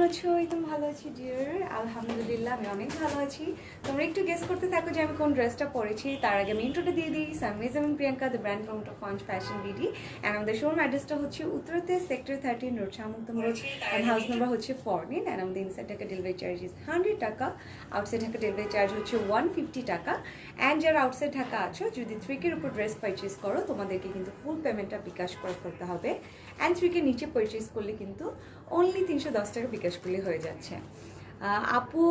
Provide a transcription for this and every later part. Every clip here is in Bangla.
আছো? একদম ভালো আছি ডিয়ার, আলহামদুলিল্লাহ আমি অনেক ভালো আছি। তোমরা একটু গেস করতে থাকো যে আমি কোন ড্রেসটা পরেছি। তার আগে আমি ইন্ট্রোটা দিয়ে দিই। সামিজ এবং প্রিয়াঙ্কা, দ্য ব্র্যান্ড প্রমোটার ফঞ্চ ফ্যাশন বিডি। অ্যান্ড আমাদের শোরুম অ্যাড্রেসটা হচ্ছে উত্তরতে সেক্টর 13 রোড শাহমুক্তম রোড, অ্যান্ড হাউস নাম্বার হচ্ছে 14। অ্যান্ড আমাদের inside Dhaka delivery charge is 100 টাকা, আউটসাইড ঢাকা ডেলিভারি চার্জ হচ্ছে 150 টাকা। অ্যান্ড যারা আউটসাইড ঢাকা আছো, যদি 3K উপর ড্রেস পারচেস করো তোমাদেরকে কিন্তু ফুল পেমেন্টটা বিকাশ করে ফেলতে হবে। অ্যান্ড 3K নিচে পারচেস করলে কিন্তু অনলি 310 টাকা বিকাশ করলে হয়ে যাচ্ছে। আপু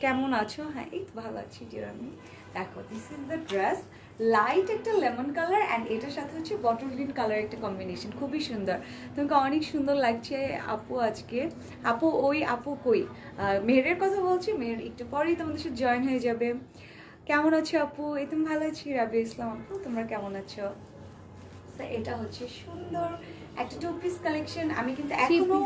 কেমন আছো? হ্যাঁ, এই তো ভালো আছি ডিয়ার। আমি দেখো, this is the dress, light একটা লেমন কালার অ্যান্ড এটার সাথে হচ্ছে বটল গ্রিন কালার একটা কম্বিনেশন, খুবই সুন্দর। তোমাকে অনেক সুন্দর লাগছে আপু আজকে। আপু আপু কই? মেহেরের কথা বলছি, মেহের একটু পরেই তোমাদের সাথে জয়েন হয়ে যাবে। কেমন আছো আপু? এই তুমি ভালো আছি। রাবিয়া ইসলাম আপু, তোমরা কেমন আছো? এটা হচ্ছে সুন্দর একটা 2 পিস কালেকশন। আমি কিন্তু এখনো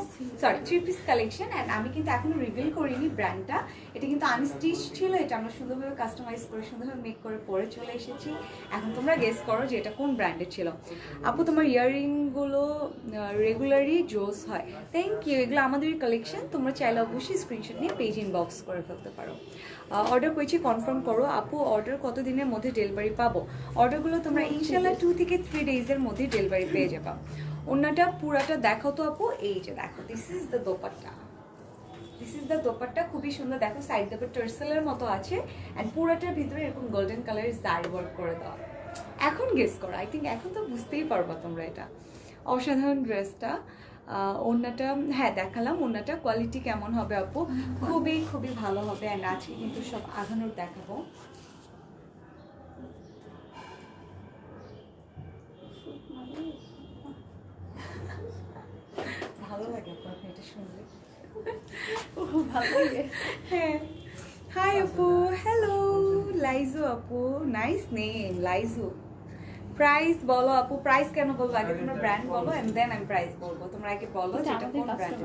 থ্রি পিস কালেকশন, এন্ড আমি কিন্তু এখনো রিভিল করিনি ব্র্যান্ডটা। এটা কিন্তু আনস্টিচ ছিল, এটা আমরা সুন্দরভাবে কাস্টমাইজ করে সুন্দরভাবে মেক করে পরে চলে এসেছি। এখন তোমরা গেস করো যে এটা কোন ব্র্যান্ডের ছিল। আপু তোমার ইয়াররিংগুলো রেগুলারই জোস হয়, থ্যাংক ইউ। এগুলো আমাদের কালেকশন, তোমরা চাইলে অবশ্যই স্ক্রিনশট নিয়ে পেজ ইনবক্স করে ফেলতে পারো। অর্ডার করেছি, কনফার্ম করো আপু। অর্ডার কত দিনের মধ্যে ডেলিভারি পাবো? অর্ডারগুলো তোমরা ইনশাল্লাহ 2 থেকে 3 ডেজের মধ্যে ডেলিভারি পেয়ে যাবা। ওনাটা পুরাটা দেখো তো আপু, এই যে দেখো, this is the dupatta. This is the dupatta, খুবই সুন্দর। দেখো সাইড দোপার টার্সেলের মতো আছে, অ্যান্ড পুরাটার ভিতরে এরকম গোল্ডেন কালারের জারি ওয়ার্ক করে দেওয়া। এখন গেস করো, আই থিঙ্ক এখন তো বুঝতেই পারবা তোমরা। এটা অসাধারণ ড্রেসটা। ওড়নাটা হ্যাঁ দেখালাম, ওড়নাটা কোয়ালিটি কেমন হবে আপু? খুবই খুবই ভালো হবে। অ্যান্ড আজকে কিন্তু সব আঘানোর দেখাবো। ভালো লাগে আপনি এটা শুনলে? ভালো লাগে। হ্যাঁ, হাই আপু, হ্যালো লাইজু আপু, নাইস নেম লাইজু। প্রাইস বলো আপু, প্রাইস কেন বলবো? আগে তোমরা ব্র্যান্ড বলো এন্ড দেন আমি প্রাইস বলবো। তোমরা আগে বলো যেটা কোন ব্র্যান্ড।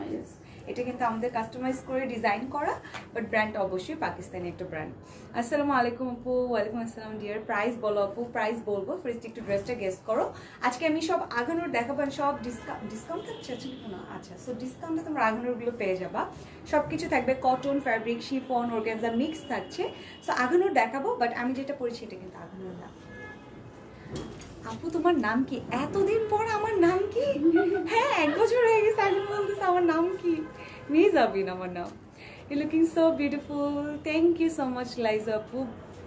এটা কিন্তু আমাদের কাস্টমাইজ করে ডিজাইন করা, বাট ব্র্যান্ড অবশ্যই পাকিস্তানি একটা ব্র্যান্ড। আসসালামু আলাইকুম আপু। ওয়ালাইকুম আসসালাম ডিয়ার। প্রাইস বলো আপু, প্রাইস বলবো। ফার্স্ট একটু ড্রেসটা গেস করো। আজকে আমি সব আগানোর দেখাবো, সব ডিসকাউন্ট থাকছে না? আচ্ছা, সো ডিসকাউন্টে তোমরা আগানোরগুলো পেয়ে যাবা। সব কিছু থাকবে cotton, fabric, chiffon, organza mix থাকছে। সো আগানোর দেখাবো, বাট আমি যেটা পড়েছি এটা কিন্তু আগানোর না। আপু তোমার নাম কি? এতদিন পর আমার নাম কি? হ্যাঁ, 1 বছর হয়ে গেছে, এখন বলতেছে আমার নাম কি? মিজাবিন আমার নাম। You looking so beautiful, thank you so much লাইজা আপু।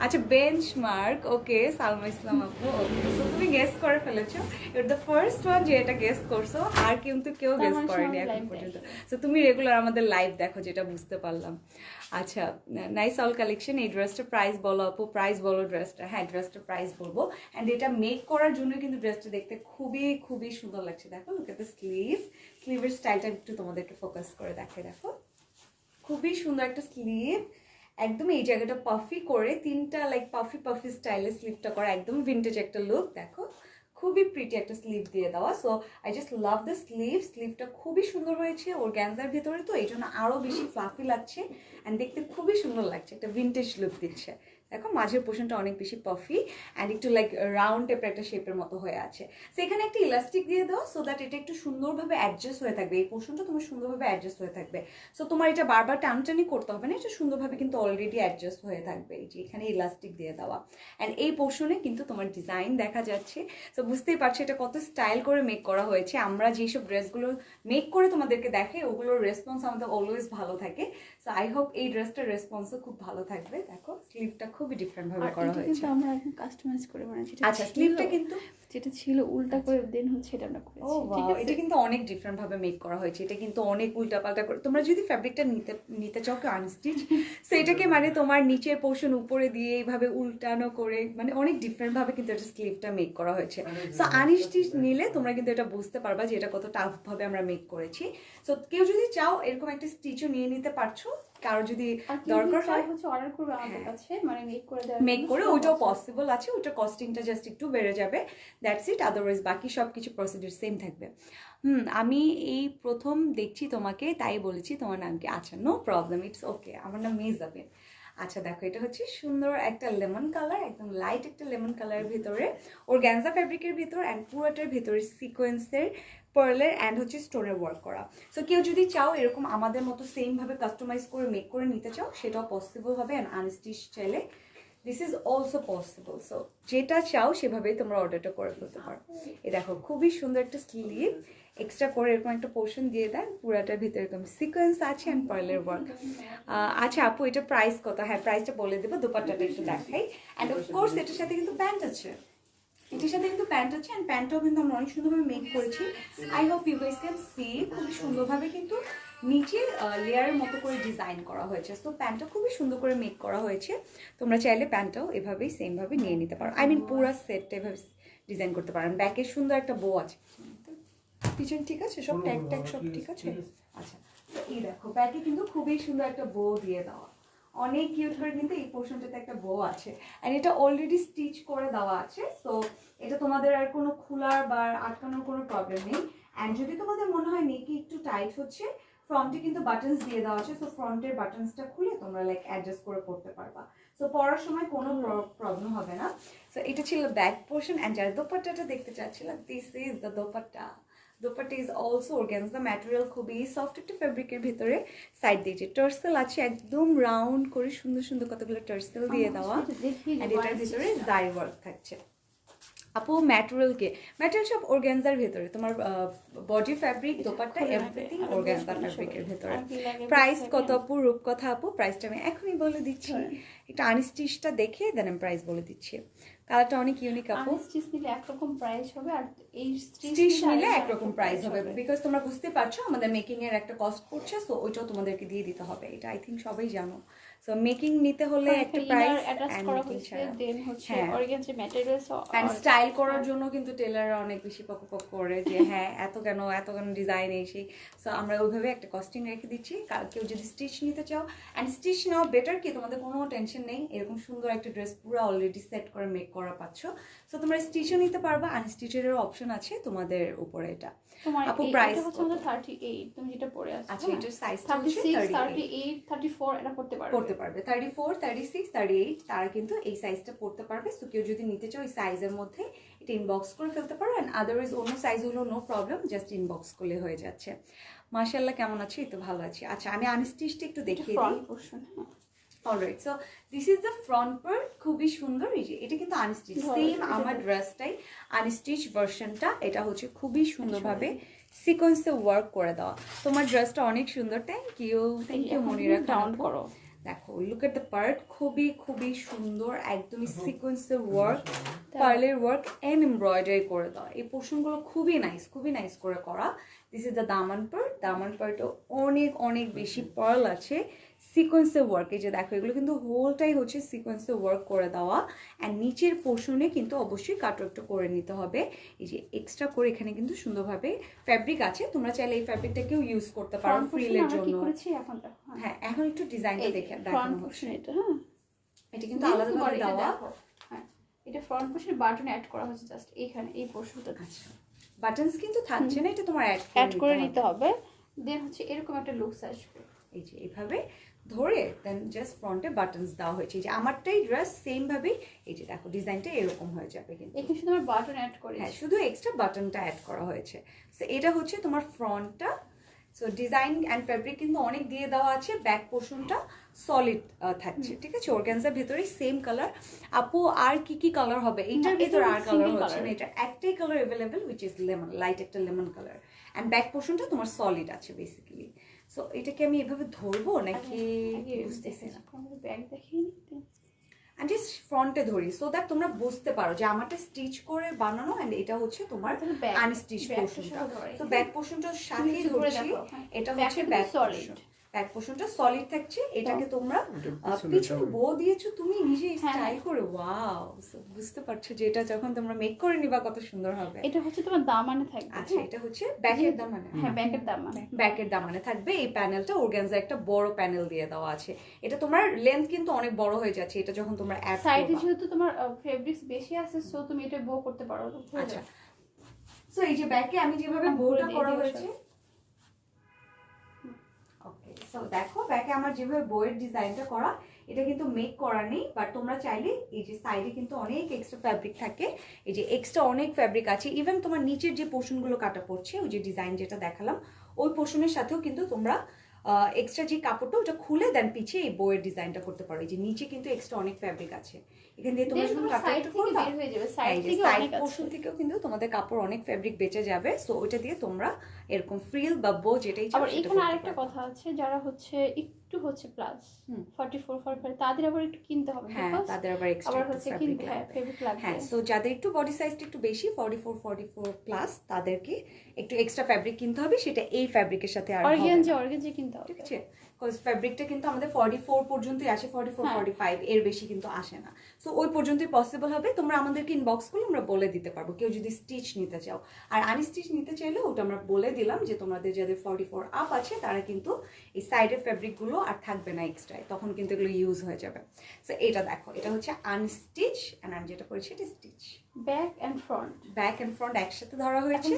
আচ্ছা, বেঞ্চমার্ক, ওকে। সালমা ইসলাম আপু, ওকে। সো তুমি গেস করে ফেলেছো, ইউর দ্য ফার্স্ট ওয়ান যে এটা গেস করছো। আর কিন্তু কেউ গেস করেনি এখন পর্যন্ত। সো তুমি রেগুলার আমাদের লাইভ দেখো, যেটা বুঝতে পারলাম। আচ্ছা, নাইস অল কালেকশন। এই ড্রেসটার প্রাইস বলো আপু, প্রাইস বলো ড্রেসটা। হ্যাঁ, ড্রেসটার প্রাইস বলবো। অ্যান্ড এটা মেক করার জন্য কিন্তু ড্রেসটা দেখতে খুবই খুবই সুন্দর লাগছে। দেখো, লুক এট দ্য স্লিভ। স্লিভের স্টাইলটা একটু তোমাদেরকে ফোকাস করে দেখো, খুবই সুন্দর একটা স্লিভ। একদম এই জায়গাটা পাফি করে, 3টা লাইক পাফি পাফি স্টাইলে স্লিভটা করা, একদম ভিন্টেজ একটা লুক। দেখো, খুবই প্রিটি একটা স্লিভ দিয়ে দেওয়া। So I just love the sleeve. স্লিভটা খুবই সুন্দর হয়েছে, ওর গ্যান্সার ভেতরে তো এই জন্য আরও বেশি ফ্লাফি লাগছে, অ্যান্ড দেখতে খুবই সুন্দর লাগছে, একটা ভিন্টেজ লুক দিচ্ছে। দেখো, মাঝের পোর্শনটা অনেক বেশি পাফি অ্যান্ড একটু লাইক রাউন্ড টাইপের একটা শেপের মতো হয়ে আছে। সেখানে একটা ইলাস্টিক দিয়ে দাও, সো দ্যাট এটা একটু সুন্দরভাবে অ্যাডজাস্ট হয়ে থাকবে। এই পোর্শনটা তোমার সুন্দরভাবে অ্যাডজাস্ট হয়ে থাকবে। সো তোমার এটা বারবার টানটানি করতে হবে না, এটা সুন্দরভাবে কিন্তু অলরেডি অ্যাডজাস্ট হয়ে থাকবে। এই যে এখানে ইলাস্টিক দিয়ে দেওয়া, অ্যান্ড এই পোর্শনে কিন্তু তোমার ডিজাইন দেখা যাচ্ছে। সো বুঝতেই পারছো এটা কত স্টাইল করে মেক করা হয়েছে। আমরা যেসব ড্রেসগুলো মেক করে তোমাদেরকে দেখাই, ওগুলোর রেসপন্স আমাদের অলওয়েজ ভালো থাকে। সো আই হোপ এই ড্রেসটার রেসপন্সও খুব ভালো থাকবে। দেখো, স্লিভটা খুবই ডিফারেন্ট ভাবে করা হয়েছে। আমরা এখন কাস্টমাইজ করে বানাচ্ছি। আচ্ছা, স্লিভটা কিন্তু যেটা ছিল উল্টা করে দেন হচ্ছে এটা আমরা করেছি। ও ওয়াও, এটা কিন্তু অনেক ডিফারেন্ট ভাবে মেক করা হয়েছে। এটা কিন্তু অনেক উল্টাপাল্টা করে, তোমরা যদি ফ্যাব্রিকটা নিতে চাও কি আনস্টিচ, সো এটাকে মানে তোমার নিচের পোর্শন উপরে দিয়ে এইভাবে উল্টানো করে, মানে অনেক ডিফারেন্ট ভাবে কিন্তু এটা স্লিভটা মেক করা হয়েছে। সো আনস্টিচ নিলে তোমরা কিন্তু এটা বুঝতে পারবা যে এটা কত টাফ ভাবে আমরা মেক করেছি। সো কেউ যদি চাও এরকম একটা স্টিচও নিয়ে নিতে পারছো, কারো যদি দরকার হয় হচ্ছে অর্ডার করবে আমাদের কাছে, মানে মেক করে ওইটাও পসিবল আছে। ওইটার কস্টিংটা জাস্ট একটু বেড়ে যাবে, দ্যাটস ইট। আদারওয়াইজ বাকি সব কিছু প্রসিডিউর সেম থাকবে। আমি এই প্রথম দেখছি তোমাকে, তাই বলেছি তোমার নাম কি। আচ্ছা, নো প্রবলেম, ইটস ওকে, আমার নাম মিজাবিন। আচ্ছা দেখো, এটা হচ্ছে সুন্দর একটা লেমন কালার, একদম লাইট একটা লেমন কালারের ভিতরে অর্গানজা ফ্যাব্রিকের ভিতর, অ্যান্ড পুরোটার ভিতরে সিকোয়েন্সের পার্লের অ্যান্ড হচ্ছে স্টোনের ওয়ার্ক করা। সো কেউ যদি চাও এরকম আমাদের মতো সেমভাবে কাস্টমাইজ করে মেক করে নিতে চাও সেটাও পসিবল হবে, অ্যান্ড আনস্টিচ চাইলে this is also possible. So যেটা চাও সেভাবেই তোমরা অর্ডারটা করে ফেলতে পারো। এই দেখো খুবই সুন্দর একটা স্লিভ, এক্সট্রা করে এরকম একটা পোর্শন দিয়ে দেয়, পুরাটার ভিতরে এরকম সিকোয়েন্স আছে অ্যান্ড পার্লের ওয়ার্ক। আচ্ছা আপু এটা প্রাইস কত? হ্যাঁ প্রাইসটা বলে দেবো, দোপাট্টাটা একটু দেখাই। অ্যান্ড অফকোর্স এটার সাথে কিন্তু প্যান্ট আছে, এটার সাথে কিন্তু প্যান্ট আছে, অ্যান্ড প্যান্টটাও কিন্তু আমরা অনেক সুন্দরভাবে মেক করেছি। I hope you guys can see খুবই সুন্দরভাবে কিন্তু নিচে লেয়ারের মতো করে ডিজাইন করা হয়েছে। সো প্যান্টটা খুবই সুন্দর করে মেক করা হয়েছে, তোমরা চাইলে প্যান্টটাও এভাবেই সেমভাবে নিয়ে নিতে পারো। আই মিন পুরো সেটটা এভাবে ডিজাইন করতে পারেন। ব্যাকে সুন্দর একটা বো আছে, পিছন ঠিক আছে, সব ট্যাগ ট্যাগ সব ঠিক আছে। আচ্ছা তো এই দেখো ব্যাকে কিন্তু খুবই সুন্দর একটা বো দিয়ে দেওয়া, অনেক কিউট করে কিন্তু এই পোর্শনটাতে একটা বো আছে, অ্যান্ড এটা অলরেডি স্টিচ করে দেওয়া আছে। সো এটা তোমাদের আর কোনো খোলার বা আটকানোর কোনো প্রবলেম নেই। অ্যান্ড যদি তোমাদের মনে হয় নেকি একটু টাইট হচ্ছে, ফ্রন্টে কিন্তু বাটনস দিয়ে দেওয়া আছে। সো ফ্রন্টের বাটনসটা খুলে তোমরা লাইক অ্যাডজাস্ট করে পড়তে পারবা। সো পরার সময় কোনো প্রবলেম হবে না। সো এটা ছিল ব্যাক পোর্শন, অ্যান্ড যারা দোপাট্টাটা দেখতে চাচ্ছিলাম, this is the dupatta. Dupatta is also organza material, খুবই সফট একটা ফ্যাব্রিকের ভিতরে। সাইড দিয়ে যে টার্সেল আছে একদম রাউন্ড করে সুন্দর সুন্দর কতগুলো টার্সেল দিয়ে দেওয়া, অ্যান্ড এটার ভিতরে জারি ওয়ার্ক থাকছে। আপু ম্যাটেরিয়াল সব অর্গানজার ভিতরে, তোমার body fabric dupatta everything organza ফ্যাব্রিকের ভিতরে। প্রাইস কত আপু? রূপকথা আপু প্রাইসটা আমি এখনই বলে দিচ্ছি, একটা আনস্টিচটা দেখে দেন আমি প্রাইস বলে দিচ্ছি। কালারটা অনেক ইউনিক আপু, আনস্টিচ নিলে একরকম প্রাইস হবে আর এই স্টিচ নিলে একরকম প্রাইস হবে, বিকজ তোমরা বুঝতে পারছো আমাদের মেকিং এর একটা কস্ট পড়ছে। সো ওইটাও তোমাদেরকে দিয়ে দিতে হবে, এটা আই থিঙ্ক সবাই জানো। সো মেকিং নিতে হলে একটা প্রাইস, অ্যাটাচ করা হয়েছে, দেন হচ্ছে অর্গানজা ম্যাটেরিয়ালস এন্ড স্টাইল করার জন্য কিন্তু টেলাররা অনেক বেশি পক করে যে হ্যাঁ এত কেন ডিজাইন এই সেই। সো আমরা ওইভাবে একটা কস্টিং রেখে দিচ্ছি, কেউ যদি স্টিচ নিতে চাও, অ্যান্ড স্টিচ নাও বেটার কি তোমাদের কোনো টেনশন নেই, এরকম সুন্দর একটা ড্রেস পুরো অলরেডি সেট করে মেক করা পাচ্ছ। সো তোমরা স্টিচও নিতে পারবা, আনস্টিচেরও অপশন আছে তোমাদের উপরে। এটা আপু প্রাইস হচ্ছে আমাদের 38, তুমি যেটা পরে আছো। আচ্ছা এটার সাইজটা 36, 38, 34 এটা পড়তে পারবে। 34, 36, 38 তারা কিন্তু এই সাইজটা পড়তে পারবে। সো কেউ যদি নিতে চাও এই সাইজের মধ্যে এটা ইনবক্স করে ফেলতে পারো, অ্যান্ড আদারওয়াইজ অন্য সাইজ হলো নো প্রবলেম, জাস্ট ইনবক্স করলে হয়ে যাচ্ছে। মাশাআল্লাহ কেমন আছি? এই তো ভালো আছি। আচ্ছা আমি আনস্টিচটা একটু দেখিয়ে দিই। Alright, so this is the front part, খুবই সুন্দর। এই যে এটা কিন্তু আনস্টিচ, সেম আমার ড্রেসটাই আনস্টিচ ভার্সনটা। এটা হচ্ছে খুবই সুন্দরভাবে সিকোয়েন্সে ওয়ার্ক করে দেওয়া। তোমার ড্রেসটা অনেক সুন্দর, থ্যাংক ইউ মনিরা। ডাউন করো, দেখো লুক এট দ্য পার্ট, খুবই সুন্দর, একদমই সিকোয়েন্সের ওয়ার্ক, পার্লের ওয়ার্ক এন্ড এমব্রয়ডারি করে দেওয়া। এই পোর্শনগুলো খুবই নাইস করে করা। দিস ইজ দ্য দামান পার্টও অনেক বেশি পার্ল আছে, সিকোয়েন্সের ওয়ার্ক। এই যে দেখো এগুলো কিন্তু হোলটাই হচ্ছে সিকোয়েন্সের ওয়ার্ক করে দেওয়া, অ্যান্ড নিচের পোর্শনে কিন্তু অবশ্যই কাটওয়ার্কটা করে নিতে হবে। এই যে এক্সট্রা করে এখানে কিন্তু সুন্দরভাবে ফ্যাব্রিক আছে, তোমরা চাইলে এই ফ্যাব্রিকটাকেও ইউজ করতে পারো ফ্রিলের জন্য। হ্যাঁ এখন একটু ডিজাইনটা দেখে দেখানো হচ্ছে, এটা কিন্তু আলাদাভাবে দেওয়া। হ্যাঁ এটা ফ্রন্ট পোর্শনে বাটন অ্যাড করা হচ্ছে, জাস্ট এইখানে এই পোর্শনটা। আচ্ছা বাটনস কিন্তু থাকছে না, এটা তোমার অ্যাড করে নিতে হবে। দেন হচ্ছে এরকম একটা লুকস আসবে, এই যে এইভাবে ধরে দেন জাস্ট ফ্রন্টে বাটনস দেওয়া হয়েছে। এই যে আমারটাই ড্রেস সেম ভাবেই, এই যে দেখো ডিজাইনটা এরকম হয়ে যাবে। কিন্তু এখানে শুধু আমার বাটন অ্যাড করে, হ্যাঁ শুধু এক্সট্রা বাটনটা অ্যাড করা হয়েছে। সো এটা হচ্ছে তোমার ফ্রন্টটা। সো ডিজাইন অ্যান্ড ফ্যাব্রিক কিন্তু অনেক দিয়ে দেওয়া আছে, ব্যাক পোর্শনটা সলিড থাকছে, ঠিক আছে। অর্গানজার ভেতরে সেম কালার। আপু আর কি কালার হবে? এইটার ভিতরে আর কালার হচ্ছে না, এটা একটাই colour available which is lemon, light একটা লেমন কালার, অ্যান্ড ব্যাক পোর্শনটা তোমার সলিড আছে বেসিক্যালি। সো এটাকে আমি এভাবে ধরবো নাকি বুঝতেছি না, ব্যাক দেখিয়ে নিতে আমি জাস্ট ফ্রন্টে ধরি সো দ্যাট তোমরা বুঝতে পারো যে আমারটা স্টিচ করে বানানো, এন্ড এটা হচ্ছে তোমার আনস্টিচ পোর্শনটা। তো ব্যাক পোর্শনটার সাথেই ধরছি, এটা হচ্ছে ব্যাক পোর্শন। ব্যাক পোর্শনটা সলিড থাকছে, এটাকে তোমরা পিছনে বো দিয়েছো তুমি নিজে স্টাইল করে, ওয়াও। বুঝতে পারছো যে এটা যখন তোমরা মেক করে নিবা কত সুন্দর হবে। এটা হচ্ছে তোমার দামানে থাকবে। আচ্ছা এটা হচ্ছে ব্যাকের দামানে, হ্যাঁ ব্যাকের দামানে থাকবে। এই প্যানেলটা অর্গানজা একটা বড় প্যানেল দিয়ে দেওয়া আছে। এটা তোমার লেন্থ কিন্তু অনেক বড় হয়ে যাচ্ছে এটা যখন তোমরা অ্যাড করবে। সাইডে যেহেতু তোমার ফেব্রিক্স বেশি আছে সো তুমি এটা বো করতে পারো। আচ্ছা সো এই যে ব্যাকে আমি যেভাবে বোটা করা হয়েছে, ওকে, সো দেখো ব্যাকে আমার যেভাবে বইয়ের ডিজাইনটা করা, এটা কিন্তু মেক করা নেই, বাট তোমরা চাইলে এই যে সাইডে কিন্তু অনেক এক্সট্রা ফ্যাব্রিক থাকে, এই যে এক্সট্রা অনেক ফ্যাব্রিক আছে, ইভেন তোমার নিচের যে পোর্শনগুলো কাটা পড়ছে ওই যে ডিজাইন যেটা দেখালাম ওই পোর্শনের সাথেও কিন্তু তোমরা এক্সট্রা যে কাপড়টা ওটা খুলে দেন পিছিয়ে এই বইয়ের ডিজাইনটা করতে পারো। এই যে নিচে কিন্তু এক্সট্রা অনেক ফ্যাব্রিক আছে, এখান দিয়ে তোমরা যখন কাটাটা করবা সাইড পোর্শন থেকেও কিন্তু তোমাদের কাপড় অনেক ফ্যাব্রিক বেঁচে যাবে। সো ওইটা দিয়ে তোমরা এরকম ফ্রিল বা বো যেটাই চাও। আবার এখানে আরেকটা কথা আছে, যারা হচ্ছে একটু হচ্ছে প্লাস 44 45 তাদের আবার একটু কিনতে হবে। হ্যাঁ, তাদের আবার এক্সট্রা আবার হচ্ছে কিনতে ফেব্রিক লাগবে। হ্যাঁ, সো যাদের একটু বডি সাইজটা একটু বেশি 44 প্লাস তাদেরকে একটু এক্সট্রা ফ্যাব্রিক কিনতে হবে, সেটা এই ফ্যাব্রিকের সাথে আর অর্গানজা কিনতে হবে, ঠিক আছে? কজ ফ্যাব্রিকটা কিন্তু আমাদের 44 পর্যন্তই আসে, 44 45 এর বেশি কিন্তু আসে না। সো ওই পর্যন্তই পসিবল হবে। তোমরা আমাদেরকে ইনবক্স করলে আমরা বলে দিতে পারবো, কেউ যদি স্টিচ নিতে চাও। আর আনস্টিচ নিতে চাইলে ওটা আমরা বলে দিলাম যে তোমাদের যাদের 44 আপ আছে তারা কিন্তু এই সাইডের ফ্যাব্রিকগুলো আর থাকবে না এক্সট্রায়, তখন কিন্তু এগুলো ইউজ হয়ে যাবে। সো এটা দেখো, এটা হচ্ছে আনস্টিচ, এন্ড আমি যেটা করেছি এটা স্টিচ। ব্যাক এন্ড ফ্রন্ট একসাথে ধরা হয়েছে।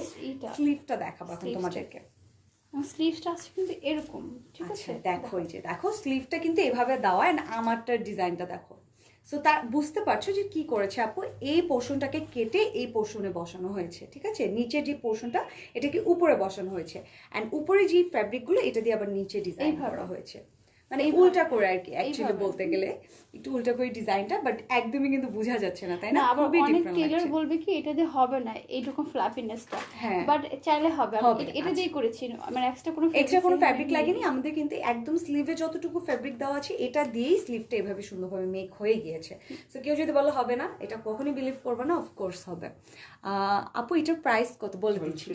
স্লিভটা দেখাবো এখন তোমাদেরকে। স্লিভসটা আছে কিন্তু এরকম, ঠিক আছে? দেখো এই যে দেখো স্লিভটা কিন্তু এভাবে দেওয়া, এন্ড আমারটার ডিজাইনটা দেখো। সো তার বুঝতে পারছো যে কি করেছে আপু, এই পোর্শনটাকে কেটে এই পোর্শনে বসানো হয়েছে, ঠিক আছে? নিচের যে পোর্শনটা এটাকে উপরে বসানো হয়েছে, এন্ড উপরে যে ফ্যাব্রিকগুলো এটা দিয়ে আবার নিচে ডিজাইন করা হয়েছে, মানে উল্টা করে আর কি। অ্যাকচুয়ালি বলতে গেলে একটু উল্টা করে ডিজাইনটা, বাট একদমই কিন্তু বোঝা যাচ্ছে না, তাই না? আবার অনেক টেলার বলবে কি এটা দিয়ে হবে না এইরকম ফ্লাফিনেসটা, বাট চাইলে হবে। এটা দিয়ে করেছি, মানে এক্সট্রা কোনো ফ্যাব্রিক লাগেনি আমাদের, কিন্তু একদম স্লিভে যতটুকু ফ্যাব্রিক দেওয়া আছে এটা দিয়েই স্লিভটা এভাবে সুন্দরভাবে মেক হয়ে গিয়েছে। সো কেউ যদি বলো হবে না, এটা কখনোই বিলিভ করবে না, অফকোর্স হবে। আপু এটার প্রাইস কত বলে দিচ্ছি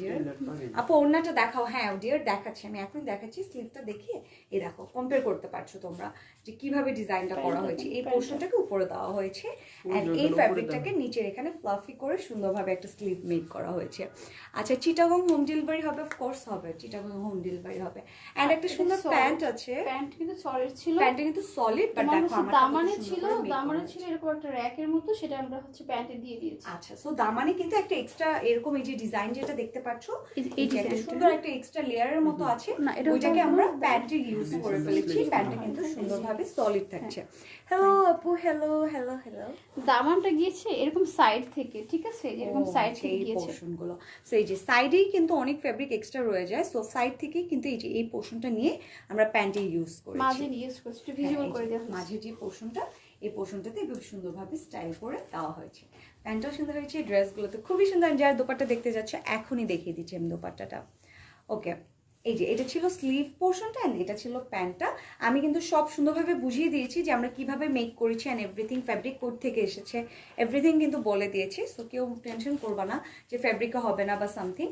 আপু, ওড়নাটা দেখাও। হ্যাঁ ডিয়ার দেখাচ্ছি, আমি এখনই দেখাচ্ছি। স্লিভটা দেখিয়ে এই দেখো, কম্পেয়ার করতে পারছো তোমরা যে কিভাবে ডিজাইনটা করা হয়েছে। এই পোর্শনটাকে উপরে দেওয়া হয়েছে, এন্ড এই ফ্যাব্রিকটাকে নিচের এখানে ফ্লাফি করে সুন্দরভাবে একটা স্লিভ মেক করা হয়েছে। আচ্ছা, চিটাগং হোম ডেলিভারি হবে? অফকোর্স হবে, চিটাগং হোম ডেলিভারি হবে। এন্ড একটা সুন্দর প্যান্ট আছে, প্যান্ট কিন্তু সলিড ছিল, প্যান্টটা কিন্তু সলিড, বাট দেখো আমার দামানে ছিল এরকম একটা র‍্যাকের মতো, সেটা আমরা হচ্ছে প্যান্টে দিয়ে দিয়েছি। আচ্ছা, সো দামানে কিন্তু একটা এক্সট্রা এরকম এই যে ডিজাইন যেটা দেখতে পাচ্ছো, এই যে একটা সুন্দর একটা এক্সট্রা লেয়ারের মতো আছে, ওইটাকে আমরা প্যান্টে ইউজ করে ফেলেছি। প্যান্টটা কিন্তু সুন্দরভাবে সলিড থাকছে। হ্যালো আপু, হ্যালো হ্যালো হ্যালো। দামানটা গিয়েছে এরকম সাইড থেকে, ঠিক আছে? এরকম সাইড থেকে গিয়েছে পোরশনগুলো। সো এই যে সাইডেই কিন্তু অনেক ফ্যাব্রিক এক্সট্রা রয়ে যায়, সো সাইড থেকেই কিন্তু এই যে এই পোরশনটা নিয়ে আমরা প্যান্টে ইউজ করেছি, মাঝে ইউজ করেছি। একটু ভিজুয়াল করে দেওয়া মাঝে যে পোরশনটা, এই পোর্শনটাতে খুব সুন্দরভাবে স্টাইল করে দেওয়া হয়েছে। প্যান্টটাও সুন্দর হয়েছে, ড্রেসগুলোতে খুবই সুন্দর। যারা দোপাট্টা দেখতে যাচ্ছে এখনই দেখিয়ে দিচ্ছি আমি দোপাট্টাটা। ওকে, এই যে এটা ছিল স্লিভ পোর্শনটা, এন্ড এটা ছিল প্যান্টটা। আমি কিন্তু সব সুন্দরভাবে বুঝিয়ে দিয়েছি যে আমরা কিভাবে মেক করেছি, এন্ড এভরিথিং ফ্যাব্রিক কোড থেকে এসেছে, এভরিথিং কিন্তু বলে দিয়েছি। সো কেউ টেনশন করবা না যে ফ্যাব্রিকে হবে না বা সামথিং।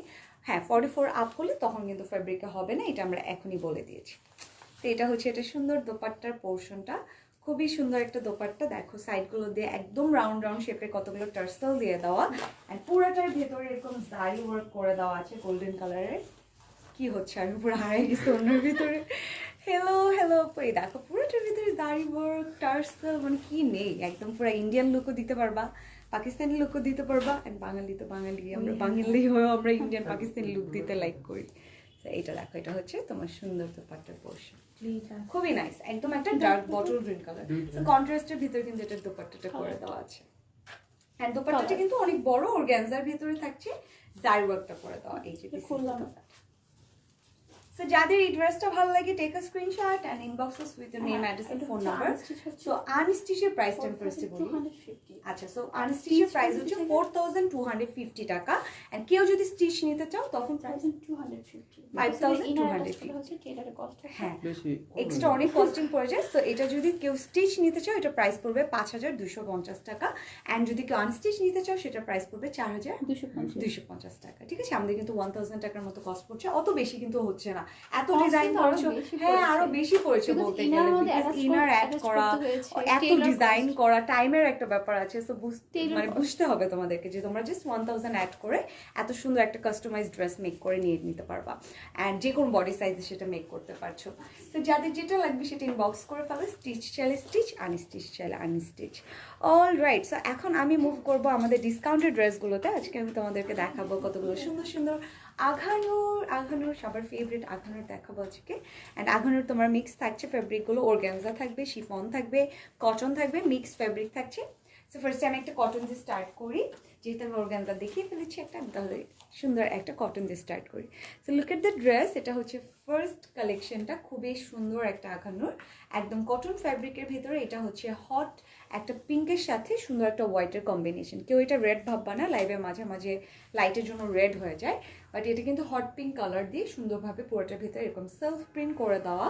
হ্যাঁ, 44 আপ হলে তখন কিন্তু ফ্যাব্রিকে হবে না, এটা আমরা এখনই বলে দিয়েছি। তো এটা হচ্ছে এটা সুন্দর দোপাট্টার পোর্শনটা, খুবই সুন্দর একটা দোপাট্টা। দেখো সাইডগুলো দিয়ে একদম রাউন্ড রাউন্ড শেপের কতগুলো টার্সেল দিয়ে দেওয়া, এন্ড পুরোটার ভেতরে এরকম জারি ওয়ার্ক করে দেওয়া আছে গোল্ডেন কালারের। কি হচ্ছে, আমি পুরো হারাই গেছি অন্যের ভিতরে। হ্যালো হ্যালো, এই দেখো পুরোটার ভিতরে জারি ওয়ার্ক, টার্সেল, মানে কি নেই, একদম পুরো ইন্ডিয়ান লুকও দিতে পারবা, পাকিস্তানি লুকও দিতে পারবা, এন্ড বাঙালি তো বাঙালি, আমরা বাঙালি হয়েও আমরা ইন্ডিয়ান পাকিস্তানি লুক দিতে লাইক করি। এটা দেখো, এটা হচ্ছে তোমার সুন্দর দোপাট্টার পোর্শন, খুবই নাইস, একদম একটা ডার্ক বটল গ্রিন কালার। কন্ট্রাস্টের ভিতরে কিন্তু এটা দোপাট্টাটা করে দেওয়া আছে, এন্ড দোপাট্টাটা কিন্তু অনেক বড় অর্গানজার ভিতরে থাকছে, জারি ওয়ার্কটা করে দেওয়া। এই যে খুললাম। So যাদের এই ড্রেসটা ভালো লাগে, take a screenshot and inbox us with your name, address and phone number. So আনস্টিচের প্রাইসটা আমি ফার্স্টে বলি। আচ্ছা, সো আনস্টিচের প্রাইস হচ্ছে 4250 টাকা, এন্ড কেউ যদি স্টিচ নিতে চাও তখন 5250 হচ্ছে টেলারের কস্ট। হ্যাঁ, এক্সট্রা অনেক কস্টিং পড়ে যায়। সো এটা যদি কেউ স্টিচ নিতে চাও এটা প্রাইস পড়বে 5250 টাকা, এন্ড যদি কেউ আনস্টিচ নিতে চাও সেটা প্রাইস পড়বে 4250 টাকা। ঠিক আছে, আমাদের কিন্তু 1000 টাকার মতো কস্ট পড়ছে, অত বেশি কিন্তু হচ্ছে না। এত ডিজাইন করেছো, হ্যাঁ আরো বেশি পড়েছে বলতে গেলে, বিকজ ইনার অ্যাড করা, এত ডিজাইন করা, টাইমের একটা ব্যাপার আছে। সো মানে বুঝতে হবে তোমাদেরকে যে তোমরা জাস্ট 1000 অ্যাড করে এত সুন্দর একটা কাস্টমাইজ ড্রেস মেক করে নিয়ে নিতে পারবা, এন্ড যে কোনো বডি সাইজে সেটা মেক করতে পারছো। তো যাদের যেটা লাগবে সেটা ইনবক্স করে ফেলো, স্টিচ চাইলে স্টিচ, আনস্টিচ চাইলে আনস্টিচ। অল রাইট, সো এখন আমি মুভ করবো আমাদের ডিসকাউন্টেড ড্রেসগুলোতে। আজকে আমি তোমাদেরকে দেখাবো কতগুলো সুন্দর সুন্দর আঘানুর সবার ফেভারিট আঘানুর দেখাবো আজকে। অ্যান্ড আঘানুর তোমার মিক্স থাকছে ফেব্রিকগুলো, অর্গানজা থাকবে, শিফন থাকবে, কটন থাকবে, মিক্সড ফেব্রিক থাকছে। সো ফার্স্টে আমি একটা কটন দিয়ে স্টার্ট করি, যেহেতু আমি অর্গানজা দেখিয়ে ফেলেছি একটা, তাহলে সুন্দর একটা কটন দিয়ে স্টার্ট করি। So look at the dress, এটা হচ্ছে ফার্স্ট কালেকশনটা, খুবই সুন্দর একটা আঘানুর, একদম কটন ফ্যাব্রিকের ভিতরে। এটা হচ্ছে হট একটা পিঙ্কের সাথে সুন্দর একটা হোয়াইটের কম্বিনেশন। কেউ এটা রেড ভাববা না, লাইভে মাঝে মাঝে লাইটের জন্য রেড হয়ে যায়, বাট এটা কিন্তু হট পিঙ্ক কালার দিয়ে সুন্দরভাবে পুরোটার ভিতরে এরকম সেলফ প্রিন্ট করে দেওয়া।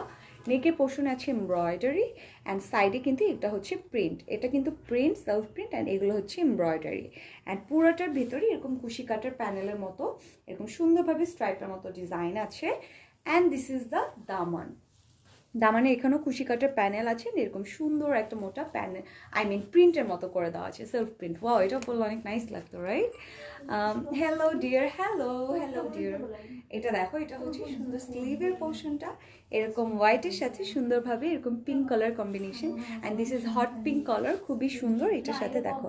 নেকের পোর্শন আছে এমব্রয়ডারি, অ্যান্ড সাইডে কিন্তু এটা হচ্ছে প্রিন্ট, এটা কিন্তু প্রিন্ট, সেলফ প্রিন্ট, অ্যান্ড এগুলো হচ্ছে এমব্রয়ডারি। অ্যান্ড পুরোটার ভিতরে এরকম কুশি কাটার প্যানেলের মতো এরকম সুন্দরভাবে স্ট্রাইপের মতো ডিজাইন আছে। অ্যান্ড দিস ইজ দ্য দামান। দামানে এখানেও কুশি কাটার প্যানেল আছে, এরকম সুন্দর একটা মোটা প্যানেল, আই মিন প্রিন্টের মতো করে দেওয়া আছে, সেলফ প্রিন্ট। ওয়াও, এটা বললে অনেক নাইস লাগতো, right? Hello dear, hello dear. এটা দেখো, এটা হচ্ছে সুন্দর স্লিভের পোর্শনটা, এরকম হোয়াইটের সাথে সুন্দরভাবে এরকম pink colour combination, and this is hot pink colour, খুবই সুন্দর। এটার সাথে দেখো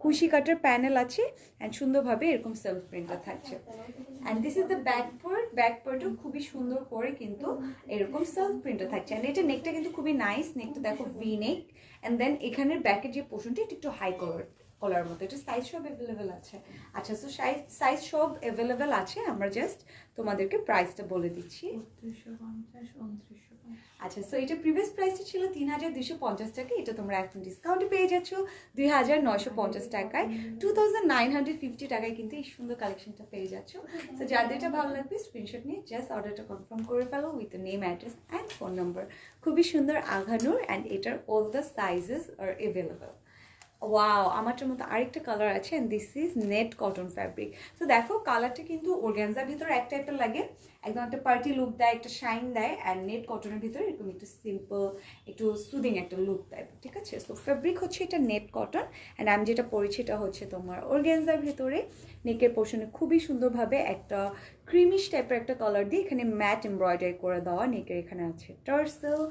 কুশি কাটার প্যানেল আছে, অ্যান্ড সুন্দরভাবে এরকম সেলফ প্রিন্টটা থাকছে। And this is the back part, back পার্টও খুবই সুন্দর করে কিন্তু এরকম সেলফ প্রিন্টটা থাকছে। অ্যান্ড এটা নেকটা কিন্তু খুবই নাইস, নেকটা দেখো ভি নেক, অ্যান্ড দেন এখানের ব্যাকের যে পোর্শনটা এটা একটু হাই কলার মতো। এটা সাইজ সব অ্যাভেলেবেল আছে। আচ্ছা, সো সাইজ সব অ্যাভেলেবেল আছে, আমরা জাস্ট তোমাদেরকে প্রাইসটা বলে দিচ্ছি। আচ্ছা, সো এটা প্রিভিয়াস প্রাইসটা ছিল ৩,২৫০ টাকা, এটা তোমরা এখন ডিসকাউন্টে পেয়ে যাচ্ছ ২,৯৫০ টাকায়, 2,950 টাকায় কিন্তু এই সুন্দর কালেকশনটা পেয়ে যাচ্ছ। সো যাদের এটা ভালো লাগবে স্ক্রিনশট নিয়ে জাস্ট অর্ডারটা কনফার্ম করে ফেলো with name, address and phone number. খুবই সুন্দর আঘানুর, অ্যান্ড এটার all the sizes are available. Wow, আমারটার মতো আরেকটা কালার আছে, and this is net cotton fabric. তো দেখো কালারটা কিন্তু অর্গানজার ভিতরে এক টাইপের লাগে, একদম একটা পার্টি লুক দেয়, একটা শাইন দেয়, অ্যান্ড নেট কটনের ভিতরে এরকম একটু সিম্পল, একটু সুদিং একটা লুক দেয়, ঠিক আছে? সো ফ্যাব্রিক হচ্ছে এটা নেট কটন, অ্যান্ড আমি যেটা পরেছি এটা হচ্ছে তোমার অর্গানজার ভিতরে। নেকের পোর্শনে খুবই সুন্দরভাবে একটা ক্রিমিশ টাইপের একটা কালার দিয়ে এখানে ম্যাট এমব্রয়ডারি করে দেওয়া, নেকের এখানে আছে টার্সেল।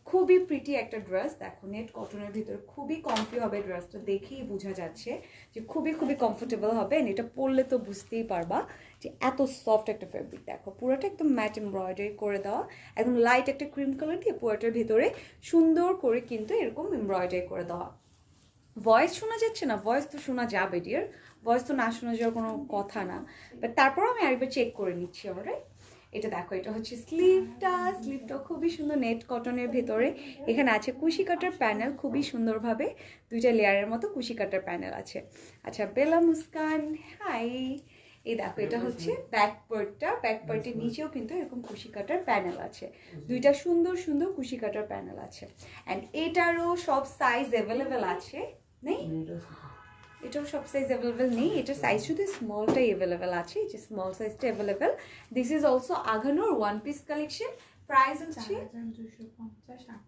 খুবই প্রিটি একটা ড্রেস, দেখো নেট কটনের ভিতরে খুবই কমফি হবে, ড্রেসটা দেখেই বোঝা যাচ্ছে যে খুবই কমফোর্টেবল হবে। এটা পরলে তো বুঝতেই পারবা যে এত সফট একটা ফেব্রিক। দেখো পুরোটা একদম ম্যাট এমব্রয়ডারি করে দেওয়া, একদম লাইট একটা ক্রিম কালার দিয়ে পুরোটার ভিতরে সুন্দর করে কিন্তু এরকম এমব্রয়ডারি করে দেওয়া। ভয়েস শোনা যাচ্ছে না? ভয়েস তো শোনা যাবে ডিয়ার, ভয়েস তো না শোনা যাওয়ার কোনো কথা না, বাট তারপরও আমি আরেকবার চেক করে নিচ্ছি। অলরাইট, এটা দেখো, এটা হচ্ছে স্লিভটা খুবই সুন্দর নেট কটনের ভেতরে। এখানে আছে কুশি কাটার প্যানেল, খুবই সুন্দরভাবে দুইটা লেয়ারের মতো কুশি কাটার প্যানেল আছে। আচ্ছা, বেলা মুস্কান, হাই। এই দেখো, এটা হচ্ছে ব্যাক পার্টটা, ব্যাক পার্টের নিচেও কিন্তু এরকম কুশি কাটার প্যানেল আছে, দুইটা সুন্দর কুশি কাটার প্যানেল আছে। অ্যান্ড এটারও সব সাইজ অ্যাভেলেবেল আছে, নেই? এটাও সব সাইজ অ্যাভেলেবেল নেই, এটার সাইজ শুধু স্মলটাই অ্যাভেলেবেল আছে, যে স্মল সাইজটা available. This is also Aghanoor one piece collection, price হচ্ছে 4,250।